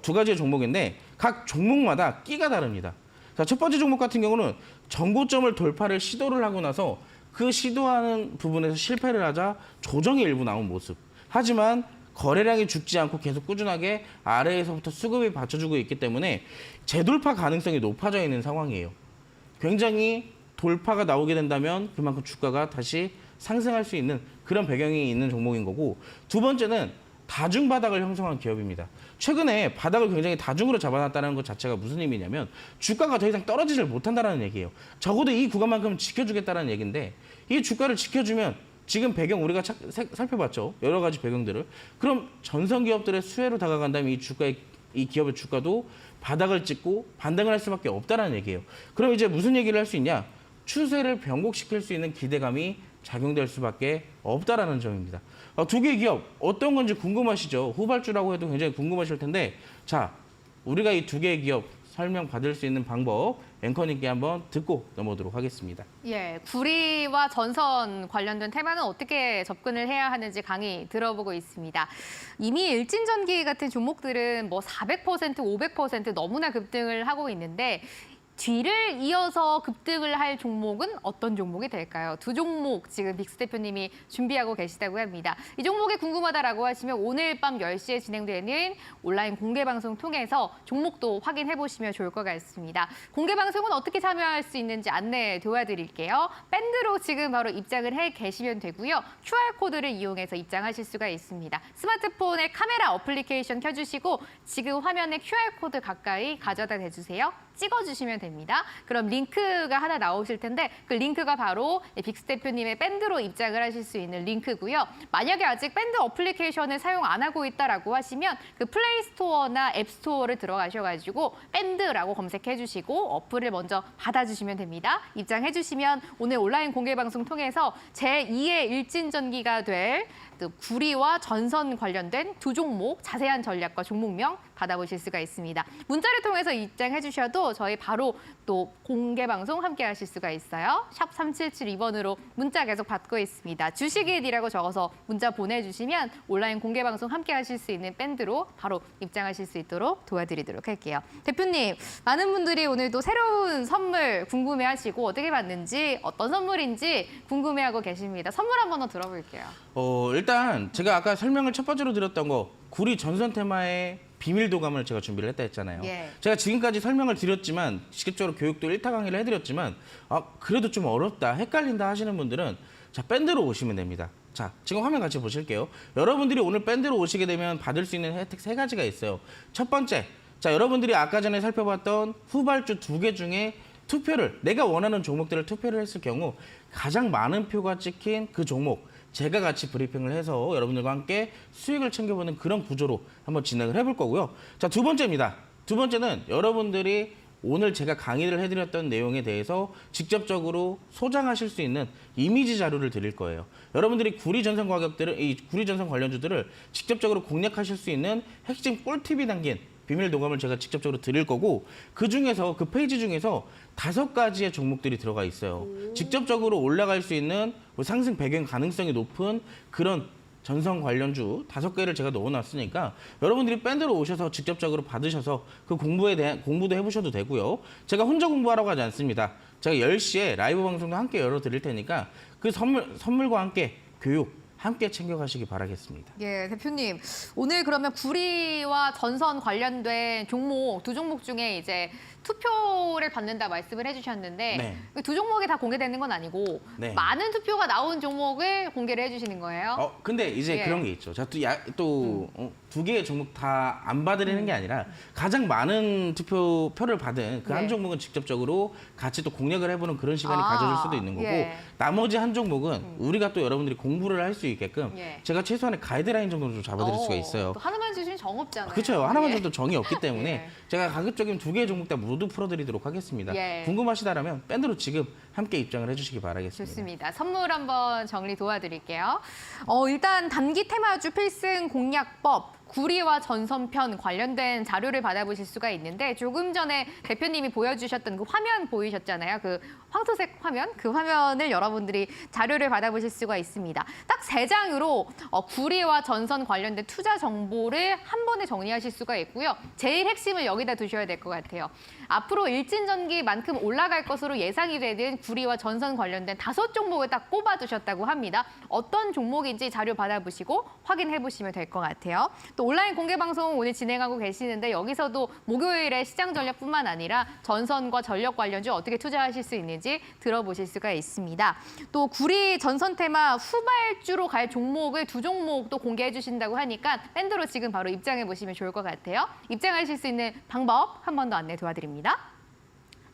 두 가지의 종목인데 각 종목마다 끼가 다릅니다. 자, 첫 번째 종목 같은 경우는 전고점을 돌파를 시도를 하고 나서 그 시도하는 부분에서 실패를 하자 조정이 일부 나온 모습. 하지만 거래량이 죽지 않고 계속 꾸준하게 아래에서부터 수급이 받쳐주고 있기 때문에 재돌파 가능성이 높아져 있는 상황이에요. 굉장히 돌파가 나오게 된다면 그만큼 주가가 다시 상승할 수 있는 그런 배경이 있는 종목인 거고, 두 번째는 다중 바닥을 형성한 기업입니다. 최근에 바닥을 굉장히 다중으로 잡아놨다는 것 자체가 무슨 의미냐면 주가가 더 이상 떨어지질 못한다는 얘기예요. 적어도 이 구간만큼은 지켜주겠다는 얘기인데 이 주가를 지켜주면 지금 배경 우리가 살펴봤죠. 여러 가지 배경들을. 그럼 전선 기업들의 수혜로 다가간다면 이 기업의 주가도 바닥을 찍고 반등을 할 수밖에 없다는 얘기예요. 그럼 이제 무슨 얘기를 할 수 있냐? 추세를 변곡시킬 수 있는 기대감이 작용될 수밖에 없다라는 점입니다. 두 개의 기업 어떤 건지 궁금하시죠? 후발주라고 해도 굉장히 궁금하실 텐데 자, 우리가 이 두 개의 기업 설명받을 수 있는 방법 앵커님께 한번 듣고 넘어오도록 하겠습니다. 예, 구리와 전선 관련된 테마는 어떻게 접근을 해야 하는지 강의 들어보고 있습니다. 이미 일진전기 같은 종목들은 뭐 400%, 500% 너무나 급등을 하고 있는데 뒤를 이어서 급등을 할 종목은 어떤 종목이 될까요? 두 종목 지금 빅스 대표님이 준비하고 계시다고 합니다. 이 종목이 궁금하다라고 하시면 오늘 밤 10시에 진행되는 온라인 공개 방송 통해서 종목도 확인해 보시면 좋을 것 같습니다. 공개 방송은 어떻게 참여할 수 있는지 안내 도와드릴게요. 밴드로 지금 바로 입장을 해 계시면 되고요. QR코드를 이용해서 입장하실 수가 있습니다. 스마트폰에 카메라 어플리케이션 켜주시고 지금 화면에 QR코드 가까이 가져다 대주세요. 찍어주시면 됩니다. 그럼 링크가 하나 나오실 텐데 그 링크가 바로 빅스 대표님의 밴드로 입장을 하실 수 있는 링크고요. 만약에 아직 밴드 어플리케이션을 사용 안 하고 있다라고 하시면 그 플레이 스토어나 앱 스토어를 들어가셔가지고 밴드라고 검색해 주시고 어플을 먼저 받아주시면 됩니다. 입장해 주시면 오늘 온라인 공개 방송 통해서 제2의 일진전기가 될 구리와 전선 관련된 두 종목 자세한 전략과 종목명 받아보실 수가 있습니다. 문자를 통해서 입장해 주셔도 저희 바로 또 공개 방송 함께 하실 수가 있어요. 샵 3772번으로 문자 계속 받고 있습니다. 주식이라고 적어서 문자 보내주시면 온라인 공개 방송 함께 하실 수 있는 밴드로 바로 입장하실 수 있도록 도와드리도록 할게요. 대표님, 많은 분들이 오늘도 새로운 선물 궁금해하시고 어떻게 받는지 어떤 선물인지 궁금해하고 계십니다. 선물 한번 더 들어볼게요. 일단 제가 아까 설명을 첫 번째로 드렸던 거 구리 전선 테마의 비밀 도감을 제가 준비를 했다 했잖아요. 예. 제가 지금까지 설명을 드렸지만 직접적으로 교육도 1타 강의를 해드렸지만 그래도 좀 어렵다, 헷갈린다 하시는 분들은 자, 밴드로 오시면 됩니다. 자, 지금 화면 같이 보실게요. 여러분들이 오늘 밴드로 오시게 되면 받을 수 있는 혜택 3가지가 있어요. 첫 번째, 자, 여러분들이 아까 전에 살펴봤던 후발주 2개 중에 투표를 내가 원하는 종목들을 투표를 했을 경우 가장 많은 표가 찍힌 그 종목 제가 같이 브리핑을 해서 여러분들과 함께 수익을 챙겨보는 그런 구조로 한번 진행을 해볼 거고요. 자, 두 번째입니다. 두 번째는 여러분들이 오늘 제가 강의를 해드렸던 내용에 대해서 직접적으로 소장하실 수 있는 이미지 자료를 드릴 거예요. 여러분들이 구리 전선 가격들을, 이 구리 전선 관련주들을 직접적으로 공략하실 수 있는 핵심 꿀팁이 담긴 비밀 도감을 제가 직접적으로 드릴 거고 그 중에서 그 페이지 중에서 5가지의 종목들이 들어가 있어요. 직접적으로 올라갈 수 있는 상승 배경 가능성이 높은 그런 전선 관련주 5개를 제가 넣어놨으니까 여러분들이 밴드로 오셔서 직접적으로 받으셔서 그 공부에 대한 공부도 해보셔도 되고요. 제가 혼자 공부하라고 하지 않습니다. 제가 10시에 라이브 방송도 함께 열어드릴 테니까 그 선물과 함께 교육 함께 챙겨가시기 바라겠습니다. 예, 대표님. 오늘 그러면 구리와 전선 관련된 종목, 두 종목 중에 이제 투표를 받는다 말씀을 해주셨는데 네. 두 종목이 다 공개되는 건 아니고 네. 많은 투표가 나온 종목을 공개를 해주시는 거예요? 근데 이제 예. 그런 게 있죠. 자, 또 2개의 종목 다 안 받으려는 게 아니라 가장 많은 투표표를 받은 그 한 네. 종목은 직접적으로 같이 또 공략을 해보는 그런 시간이 가져질 수도 있는 거고 예. 나머지 한 종목은 우리가 또 여러분들이 공부를 할 수 있게끔 예. 제가 최소한의 가이드라인 정도는 좀 잡아드릴 수가 있어요. 또 하나만 주시면 정 없잖아요. 그렇죠. 하나만 예. 줘도 정이 없기 때문에 예. 제가 가급적이면 2개의 종목 다 모두 풀어드리도록 하겠습니다. 예. 궁금하시다면 밴드로 지금 함께 입장을 해주시기 바라겠습니다. 좋습니다. 선물 한번 정리 도와드릴게요. 일단 단기 테마주 필승 공략법. 구리와 전선편 관련된 자료를 받아보실 수가 있는데 조금 전에 대표님이 보여주셨던 그 화면 보이셨잖아요. 그 황토색 화면, 그 화면을 여러분들이 자료를 받아보실 수가 있습니다. 딱 3장으로 구리와 전선 관련된 투자 정보를 한 번에 정리하실 수가 있고요. 제일 핵심을 여기다 두셔야 될 것 같아요. 앞으로 일진전기만큼 올라갈 것으로 예상이 되는 구리와 전선 관련된 5종목을 딱 꼽아두셨다고 합니다. 어떤 종목인지 자료 받아보시고 확인해보시면 될 것 같아요. 또 온라인 공개 방송 오늘 진행하고 계시는데 여기서도 목요일에 시장 전략뿐만 아니라 전선과 전력 관련주 어떻게 투자하실 수 있는지 들어보실 수가 있습니다. 또 구리 전선 테마 후발주로 갈 종목을 2종목도 공개해 주신다고 하니까 밴드로 지금 바로 입장해 보시면 좋을 것 같아요. 입장하실 수 있는 방법 한 번 더 안내 도와드립니다.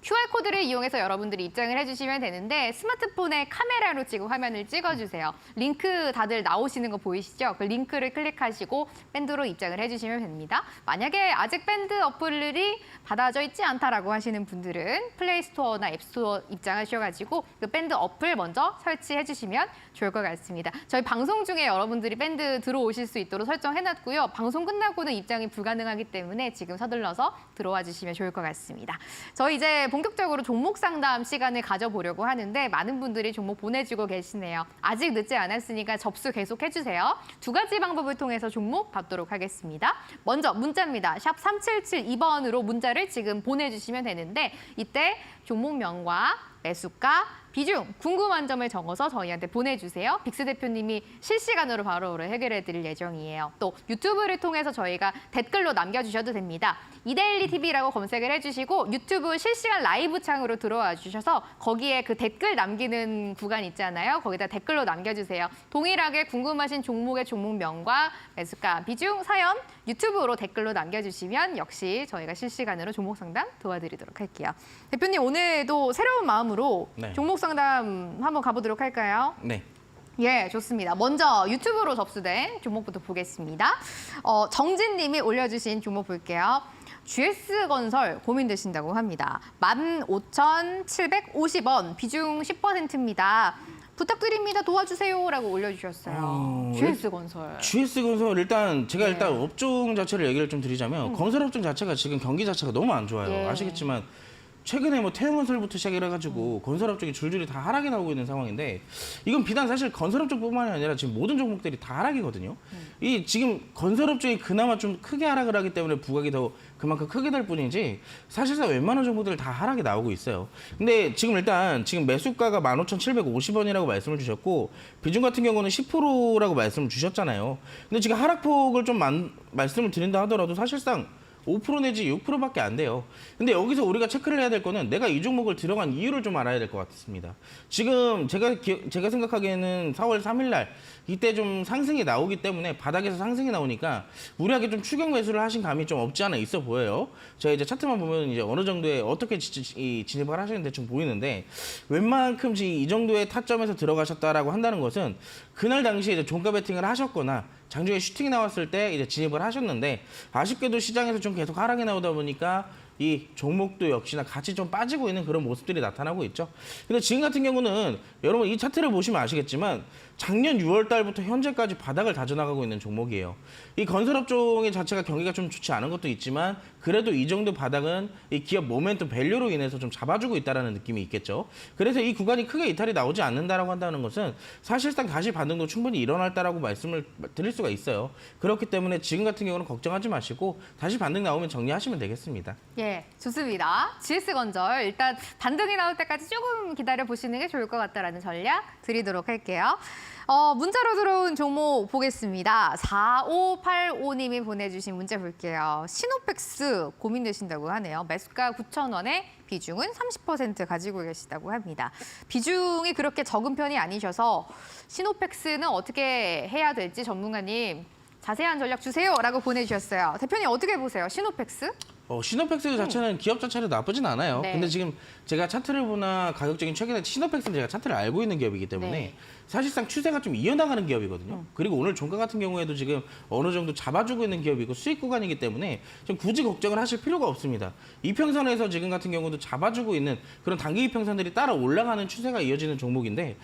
QR코드를 이용해서 여러분들이 입장을 해주시면 되는데 스마트폰의 카메라로 지금 화면을 찍어주세요. 링크 다들 나오시는 거 보이시죠? 그 링크를 클릭하시고 밴드로 입장을 해주시면 됩니다. 만약에 아직 밴드 어플이 받아져 있지 않다라고 하시는 분들은 플레이스토어나 앱스토어 입장하셔가지고 그 밴드 어플 먼저 설치해 주시면 좋을 것 같습니다. 저희 방송 중에 여러분들이 밴드 들어오실 수 있도록 설정해놨고요. 방송 끝나고는 입장이 불가능하기 때문에 지금 서둘러서 들어와 주시면 좋을 것 같습니다. 저희 이제 본격적으로 종목 상담 시간을 가져보려고 하는데 많은 분들이 종목 보내주고 계시네요. 아직 늦지 않았으니까 접수 계속 해주세요. 두 가지 방법을 통해서 종목 받도록 하겠습니다. 먼저 문자입니다. 샵 3772번으로 문자를 지금 보내주시면 되는데 이때 종목명과 매수가, 비중, 궁금한 점을 적어서 저희한테 보내주세요. 빅스 대표님이 실시간으로 바로 해결해 드릴 예정이에요. 또 유튜브를 통해서 저희가 댓글로 남겨주셔도 됩니다. 이데일리 TV라고 검색을 해주시고 유튜브 실시간 라이브 창으로 들어와 주셔서 거기에 그 댓글 남기는 구간 있잖아요. 거기다 댓글로 남겨주세요. 동일하게 궁금하신 종목의 종목명과 매수가, 비중, 사연 유튜브로 댓글로 남겨주시면 역시 저희가 실시간으로 종목 상담 도와드리도록 할게요. 대표님 오늘도 새로운 마음으로 네. 종목 상담 한번 가보도록 할까요? 네. 예, 좋습니다. 먼저 유튜브로 접수된 종목부터 보겠습니다. 정진님이 올려주신 종목 볼게요. GS건설 고민되신다고 합니다. 15,750원, 비중 10%입니다. 부탁드립니다. 도와주세요라고 올려주셨어요. GS건설. GS건설 일단 제가 네. 일단 업종 자체를 얘기를 좀 드리자면 건설업종 자체가 지금 경기 자체가 너무 안 좋아요. 예. 아시겠지만 최근에 뭐 태양건설부터 시작해가지고 건설업종이 줄줄이 다 하락이 나오고 있는 상황인데 이건 비단 사실 건설업종뿐만이 아니라 지금 모든 종목들이 다 하락이거든요. 이 지금 건설업종이 그나마 좀 크게 하락을 하기 때문에 부각이 더 그만큼 크게 될 뿐이지 사실상 웬만한 종목들 다 하락이 나오고 있어요. 근데 지금 일단 지금 매수가가 15,750원이라고 말씀을 주셨고 비중 같은 경우는 10%라고 말씀을 주셨잖아요. 근데 지금 하락폭을 좀 말씀을 드린다 하더라도 사실상 5% 내지 6%밖에 안 돼요. 근데 여기서 우리가 체크를 해야 될 거는 내가 이 종목을 들어간 이유를 좀 알아야 될 것 같습니다. 지금 제가 생각하기에는 4월 3일 날 이때 좀 상승이 나오기 때문에 바닥에서 상승이 나오니까 무리하게 좀 추격 매수를 하신 감이 좀 없지 않아 있어 보여요. 제가 이제 차트만 보면 이제 어느 정도의 어떻게 진입을 하시는 대충 보이는데 웬만큼 이 정도의 타점에서 들어가셨다라고 한다는 것은 그날 당시에 이제 종가 베팅을 하셨거나 장중에 슈팅이 나왔을 때 이제 진입을 하셨는데 아쉽게도 시장에서 좀 계속 하락이 나오다 보니까 이 종목도 역시나 같이 좀 빠지고 있는 그런 모습들이 나타나고 있죠. 근데 지금 같은 경우는 여러분 이 차트를 보시면 아시겠지만 작년 6월 달부터 현재까지 바닥을 다져나가고 있는 종목이에요. 이 건설업종의 자체가 경기가 좀 좋지 않은 것도 있지만 그래도 이 정도 바닥은 이 기업 모멘텀 밸류로 인해서 좀 잡아주고 있다는 느낌이 있겠죠. 그래서 이 구간이 크게 이탈이 나오지 않는다라고 한다는 것은 사실상 다시 반등도 충분히 일어날다라고 말씀을 드릴 수가 있어요. 그렇기 때문에 지금 같은 경우는 걱정하지 마시고 다시 반등 나오면 정리하시면 되겠습니다. 예, 좋습니다. GS건설 일단 반등이 나올 때까지 조금 기다려 보시는 게 좋을 것 같다라는 전략 드리도록 할게요. 문자로 들어온 종목 보겠습니다. 4585님이 보내주신 문자 볼게요. 시노펙스 고민되신다고 하네요. 매수가 9,000원에 비중은 30% 가지고 계시다고 합니다. 비중이 그렇게 적은 편이 아니셔서 시노펙스는 어떻게 해야 될지 전문가님 자세한 전략 주세요라고 보내주셨어요. 대표님 어떻게 보세요? 시노펙스? 시노펙스 자체는 기업 자체는 나쁘진 않아요. 네. 근데 지금 제가 차트를 보나 가격적인 최근에 시노펙스는 제가 차트를 알고 있는 기업이기 때문에 네. 사실상 추세가 좀 이어나가는 기업이거든요. 그리고 오늘 종가 같은 경우에도 지금 어느 정도 잡아주고 있는 기업이고 수익 구간이기 때문에 좀 굳이 걱정을 하실 필요가 없습니다. 이평선에서 지금 같은 경우도 잡아주고 있는 그런 단기 이평선들이 따라 올라가는 추세가 이어지는 종목인데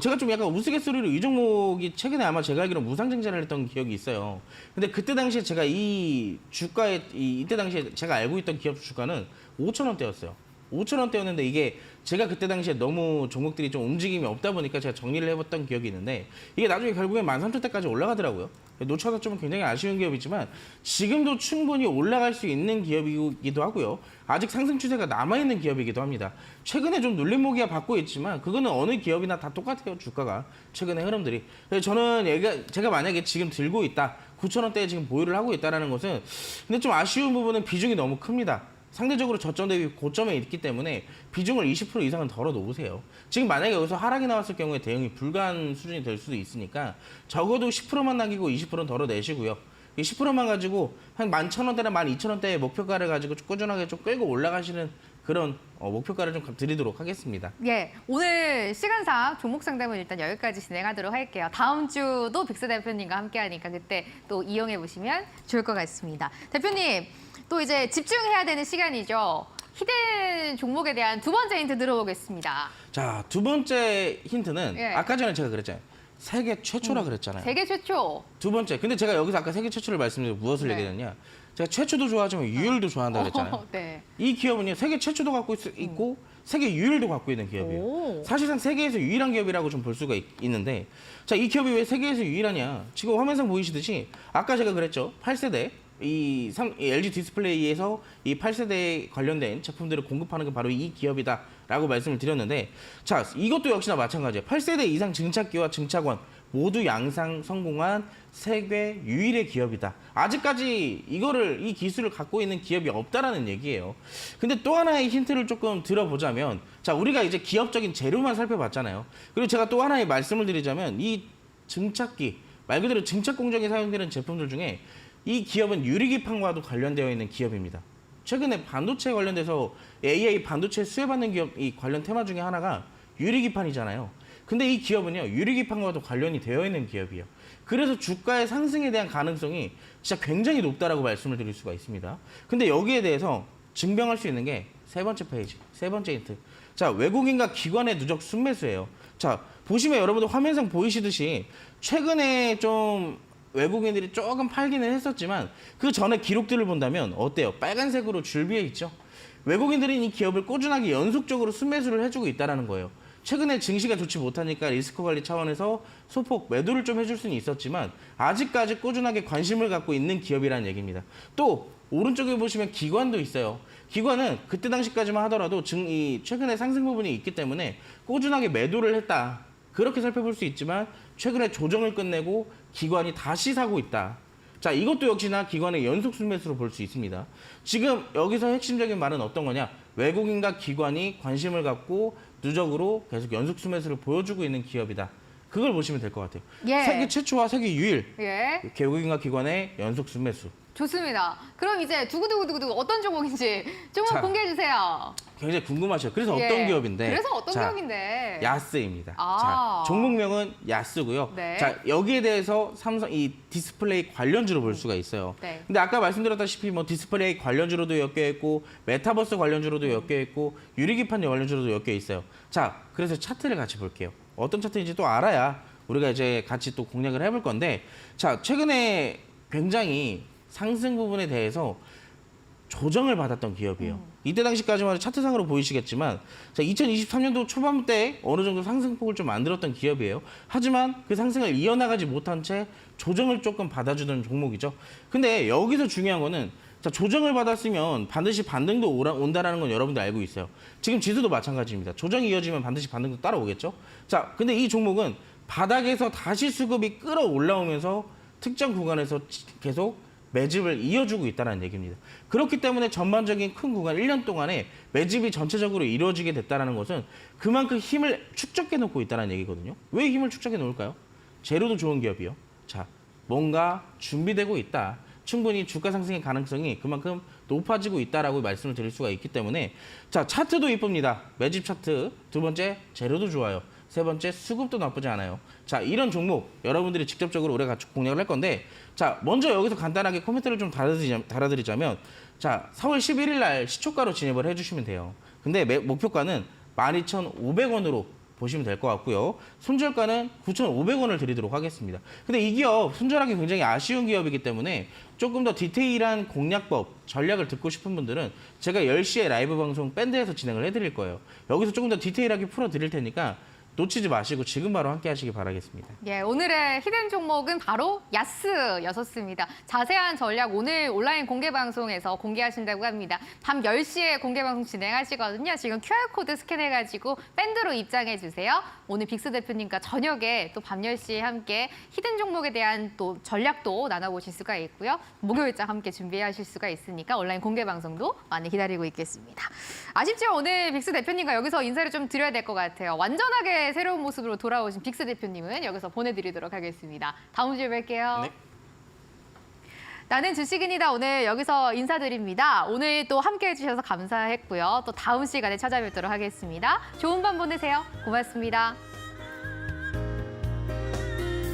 제가 좀 약간 우스갯소리로 이 종목이 최근에 아마 제가 알기로 무상증자를 했던 기억이 있어요. 근데 그때 당시에 제가 이 주가에 이때 당시에 제가 알고 있던 기업 주가는 5,000원대였어요. 5,000원대였는데 이게 제가 그때 당시에 너무 종목들이 좀 움직임이 없다 보니까 제가 정리를 해봤던 기억이 있는데 이게 나중에 결국엔 13,000원대까지 올라가더라고요. 놓쳐서 좀 굉장히 아쉬운 기업이지만 지금도 충분히 올라갈 수 있는 기업이기도 하고요. 아직 상승 추세가 남아있는 기업이기도 합니다. 최근에 좀 눌림목이야 받고 있지만 그거는 어느 기업이나 다 똑같아요. 주가가 최근의 흐름들이. 그래서 저는 제가 만약에 지금 들고 있다. 9,000원대에 지금 보유를 하고 있다는 것은 근데 좀 아쉬운 부분은 비중이 너무 큽니다. 상대적으로 저점 대비 고점에 있기 때문에 비중을 20% 이상은 덜어 놓으세요. 지금 만약에 여기서 하락이 나왔을 경우에 대응이 불가한 수준이 될 수도 있으니까 적어도 10%만 남기고 20%는 덜어 내시고요. 이 10%만 가지고 한 11,000원대나 12,000원대의 목표가를 가지고 꾸준하게 좀 끌고 올라가시는 그런 목표가를 좀 드리도록 하겠습니다. 예, 오늘 시간상 종목 상담은 일단 여기까지 진행하도록 할게요. 다음 주도 빅스 대표님과 함께하니까 그때 또 이용해 보시면 좋을 것 같습니다. 대표님, 또 이제 집중해야 되는 시간이죠. 히든 종목에 대한 두 번째 힌트 들어보겠습니다. 자, 두 번째 힌트는 예. 아까 전에 제가 그랬잖아요. 세계 최초라 그랬잖아요. 세계 최초. 두 번째. 근데 제가 여기서 아까 세계 최초를 말씀드리고 무엇을 네. 얘기했냐? 제가 최초도 좋아하지만 유율도 좋아한다고 그랬잖아요. 네. 이 기업은요, 세계 최초도 갖고 있고 세계 유일도 갖고 있는 기업이에요. 오. 사실상 세계에서 유일한 기업이라고 좀 볼 수가 있는데, 자, 이 기업이 왜 세계에서 유일하냐? 지금 화면상 보이시듯이 아까 제가 그랬죠. 8세대 이 LG 디스플레이에서 이 8세대에 관련된 제품들을 공급하는 게 바로 이 기업이다라고 말씀을 드렸는데, 자, 이것도 역시나 마찬가지예요. 8세대 이상 증착기와 증착원 모두 양상 성공한 세계 유일의 기업이다. 아직까지 이 기술을 갖고 있는 기업이 없다라는 얘기예요. 근데 또 하나의 힌트를 조금 들어보자면, 자, 우리가 이제 기업적인 재료만 살펴봤잖아요. 그리고 제가 또 하나의 말씀을 드리자면, 이 증착기, 말 그대로 증착 공정에 사용되는 제품들 중에 이 기업은 유리기판과도 관련되어 있는 기업입니다. 최근에 반도체 관련돼서 AI 반도체 수혜받는 기업 이 관련 테마 중에 하나가 유리기판이잖아요. 근데 이 기업은요, 유리기판과도 관련이 되어 있는 기업이에요. 그래서 주가의 상승에 대한 가능성이 진짜 굉장히 높다라고 말씀을 드릴 수가 있습니다. 근데 여기에 대해서 증명할 수 있는 게 세 번째 페이지, 세 번째 힌트. 자, 외국인과 기관의 누적 순매수예요. 자, 보시면 여러분들 화면상 보이시듯이 최근에 좀 외국인들이 조금 팔기는 했었지만 그 전에 기록들을 본다면 어때요? 빨간색으로 줄비어 있죠? 외국인들이 이 기업을 꾸준하게 연속적으로 순매수를 해주고 있다는 거예요. 최근에 증시가 좋지 못하니까 리스크 관리 차원에서 소폭 매도를 좀 해줄 수는 있었지만 아직까지 꾸준하게 관심을 갖고 있는 기업이라는 얘기입니다. 또 오른쪽에 보시면 기관도 있어요. 기관은 그때 당시까지만 하더라도 최근에 상승 부분이 있기 때문에 꾸준하게 매도를 했다. 그렇게 살펴볼 수 있지만 최근에 조정을 끝내고 기관이 다시 사고 있다. 자, 이것도 역시나 기관의 연속 순매수로 볼 수 있습니다. 지금 여기서 핵심적인 말은 어떤 거냐? 외국인과 기관이 관심을 갖고 누적으로 계속 연속 순매수를 보여주고 있는 기업이다. 그걸 보시면 될 것 같아요. 예. 세계 최초와 세계 유일. 예. 외국인과 기관의 연속 순매수. 좋습니다. 그럼 이제 두구두구두구 어떤 종목인지 종목 자. 공개해 주세요. 굉장히 궁금하죠. 그래서 예. 어떤 기업인데? 그래서 어떤 자, 기업인데? 야스입니다. 아. 자, 종목명은 야스고요. 네. 자, 여기에 대해서 삼성 이 디스플레이 관련주로 볼 수가 있어요. 네. 근데 아까 말씀드렸다시피 뭐 디스플레이 관련주로도 엮여 있고 메타버스 관련주로도 엮여 있고 유리기판 관련주로도 엮여 있어요. 자, 그래서 차트를 같이 볼게요. 어떤 차트인지 또 알아야 우리가 이제 같이 또 공략을 해볼 건데, 자, 최근에 굉장히 상승 부분에 대해서 조정을 받았던 기업이에요. 이때 당시까지만 해도 차트상으로 보이시겠지만, 자, 2023년도 초반 때 어느 정도 상승폭을 좀 만들었던 기업이에요. 하지만 그 상승을 이어나가지 못한 채 조정을 조금 받아주는 종목이죠. 근데 여기서 중요한 거는, 자, 조정을 받았으면 반드시 반등도 온다라는 건 여러분들 알고 있어요. 지금 지수도 마찬가지입니다. 조정이 이어지면 반드시 반등도 따라오겠죠. 자, 근데 이 종목은 바닥에서 다시 수급이 끌어올라오면서 특정 구간에서 계속 매집을 이어주고 있다는 얘기입니다. 그렇기 때문에 전반적인 큰 구간 1년 동안에 매집이 전체적으로 이루어지게 됐다는 것은 그만큼 힘을 축적해 놓고 있다는 얘기거든요. 왜 힘을 축적해 놓을까요? 재료도 좋은 기업이요. 자, 뭔가 준비되고 있다. 충분히 주가 상승의 가능성이 그만큼 높아지고 있다라고 말씀을 드릴 수가 있기 때문에, 자, 차트도 이쁩니다. 매집 차트. 두 번째, 재료도 좋아요. 세 번째, 수급도 나쁘지 않아요. 자, 이런 종목 여러분들이 직접적으로 우리가 같이 공략을 할 건데, 자, 먼저 여기서 간단하게 코멘트를 좀 달아드리자면, 자, 4월 11일 날 시초가로 진입을 해주시면 돼요. 근데 목표가는 12,500원으로 보시면 될 것 같고요. 손절가는 9,500원을 드리도록 하겠습니다. 근데 이 기업 손절하기 굉장히 아쉬운 기업이기 때문에 조금 더 디테일한 공략법, 전략을 듣고 싶은 분들은 제가 10시에 라이브 방송 밴드에서 진행을 해드릴 거예요. 여기서 조금 더 디테일하게 풀어드릴 테니까 놓치지 마시고 지금 바로 함께 하시기 바라겠습니다. 예, 오늘의 히든 종목은 바로 야스였었습니다. 자세한 전략 오늘 온라인 공개 방송에서 공개하신다고 합니다. 밤 10시에 공개 방송 진행하시거든요. 지금 QR코드 스캔해가지고 밴드로 입장해 주세요. 오늘 빅스 대표님과 저녁에 또 밤 10시에 함께 히든 종목에 대한 또 전략도 나눠보실 수가 있고요. 목요일장 함께 준비하실 수가 있으니까 온라인 공개 방송도 많이 기다리고 있겠습니다. 아쉽지만 오늘 빅스 대표님과 여기서 인사를 좀 드려야 될 것 같아요. 완전하게 새로운 모습으로 돌아오신 빅스 대표님은 여기서 보내드리도록 하겠습니다. 다음 주에 뵐게요. 네. 나는 주식인이다 오늘 여기서 인사드립니다. 오늘 또 함께해 주셔서 감사했고요. 또 다음 시간에 찾아뵙도록 하겠습니다. 좋은 밤 보내세요. 고맙습니다.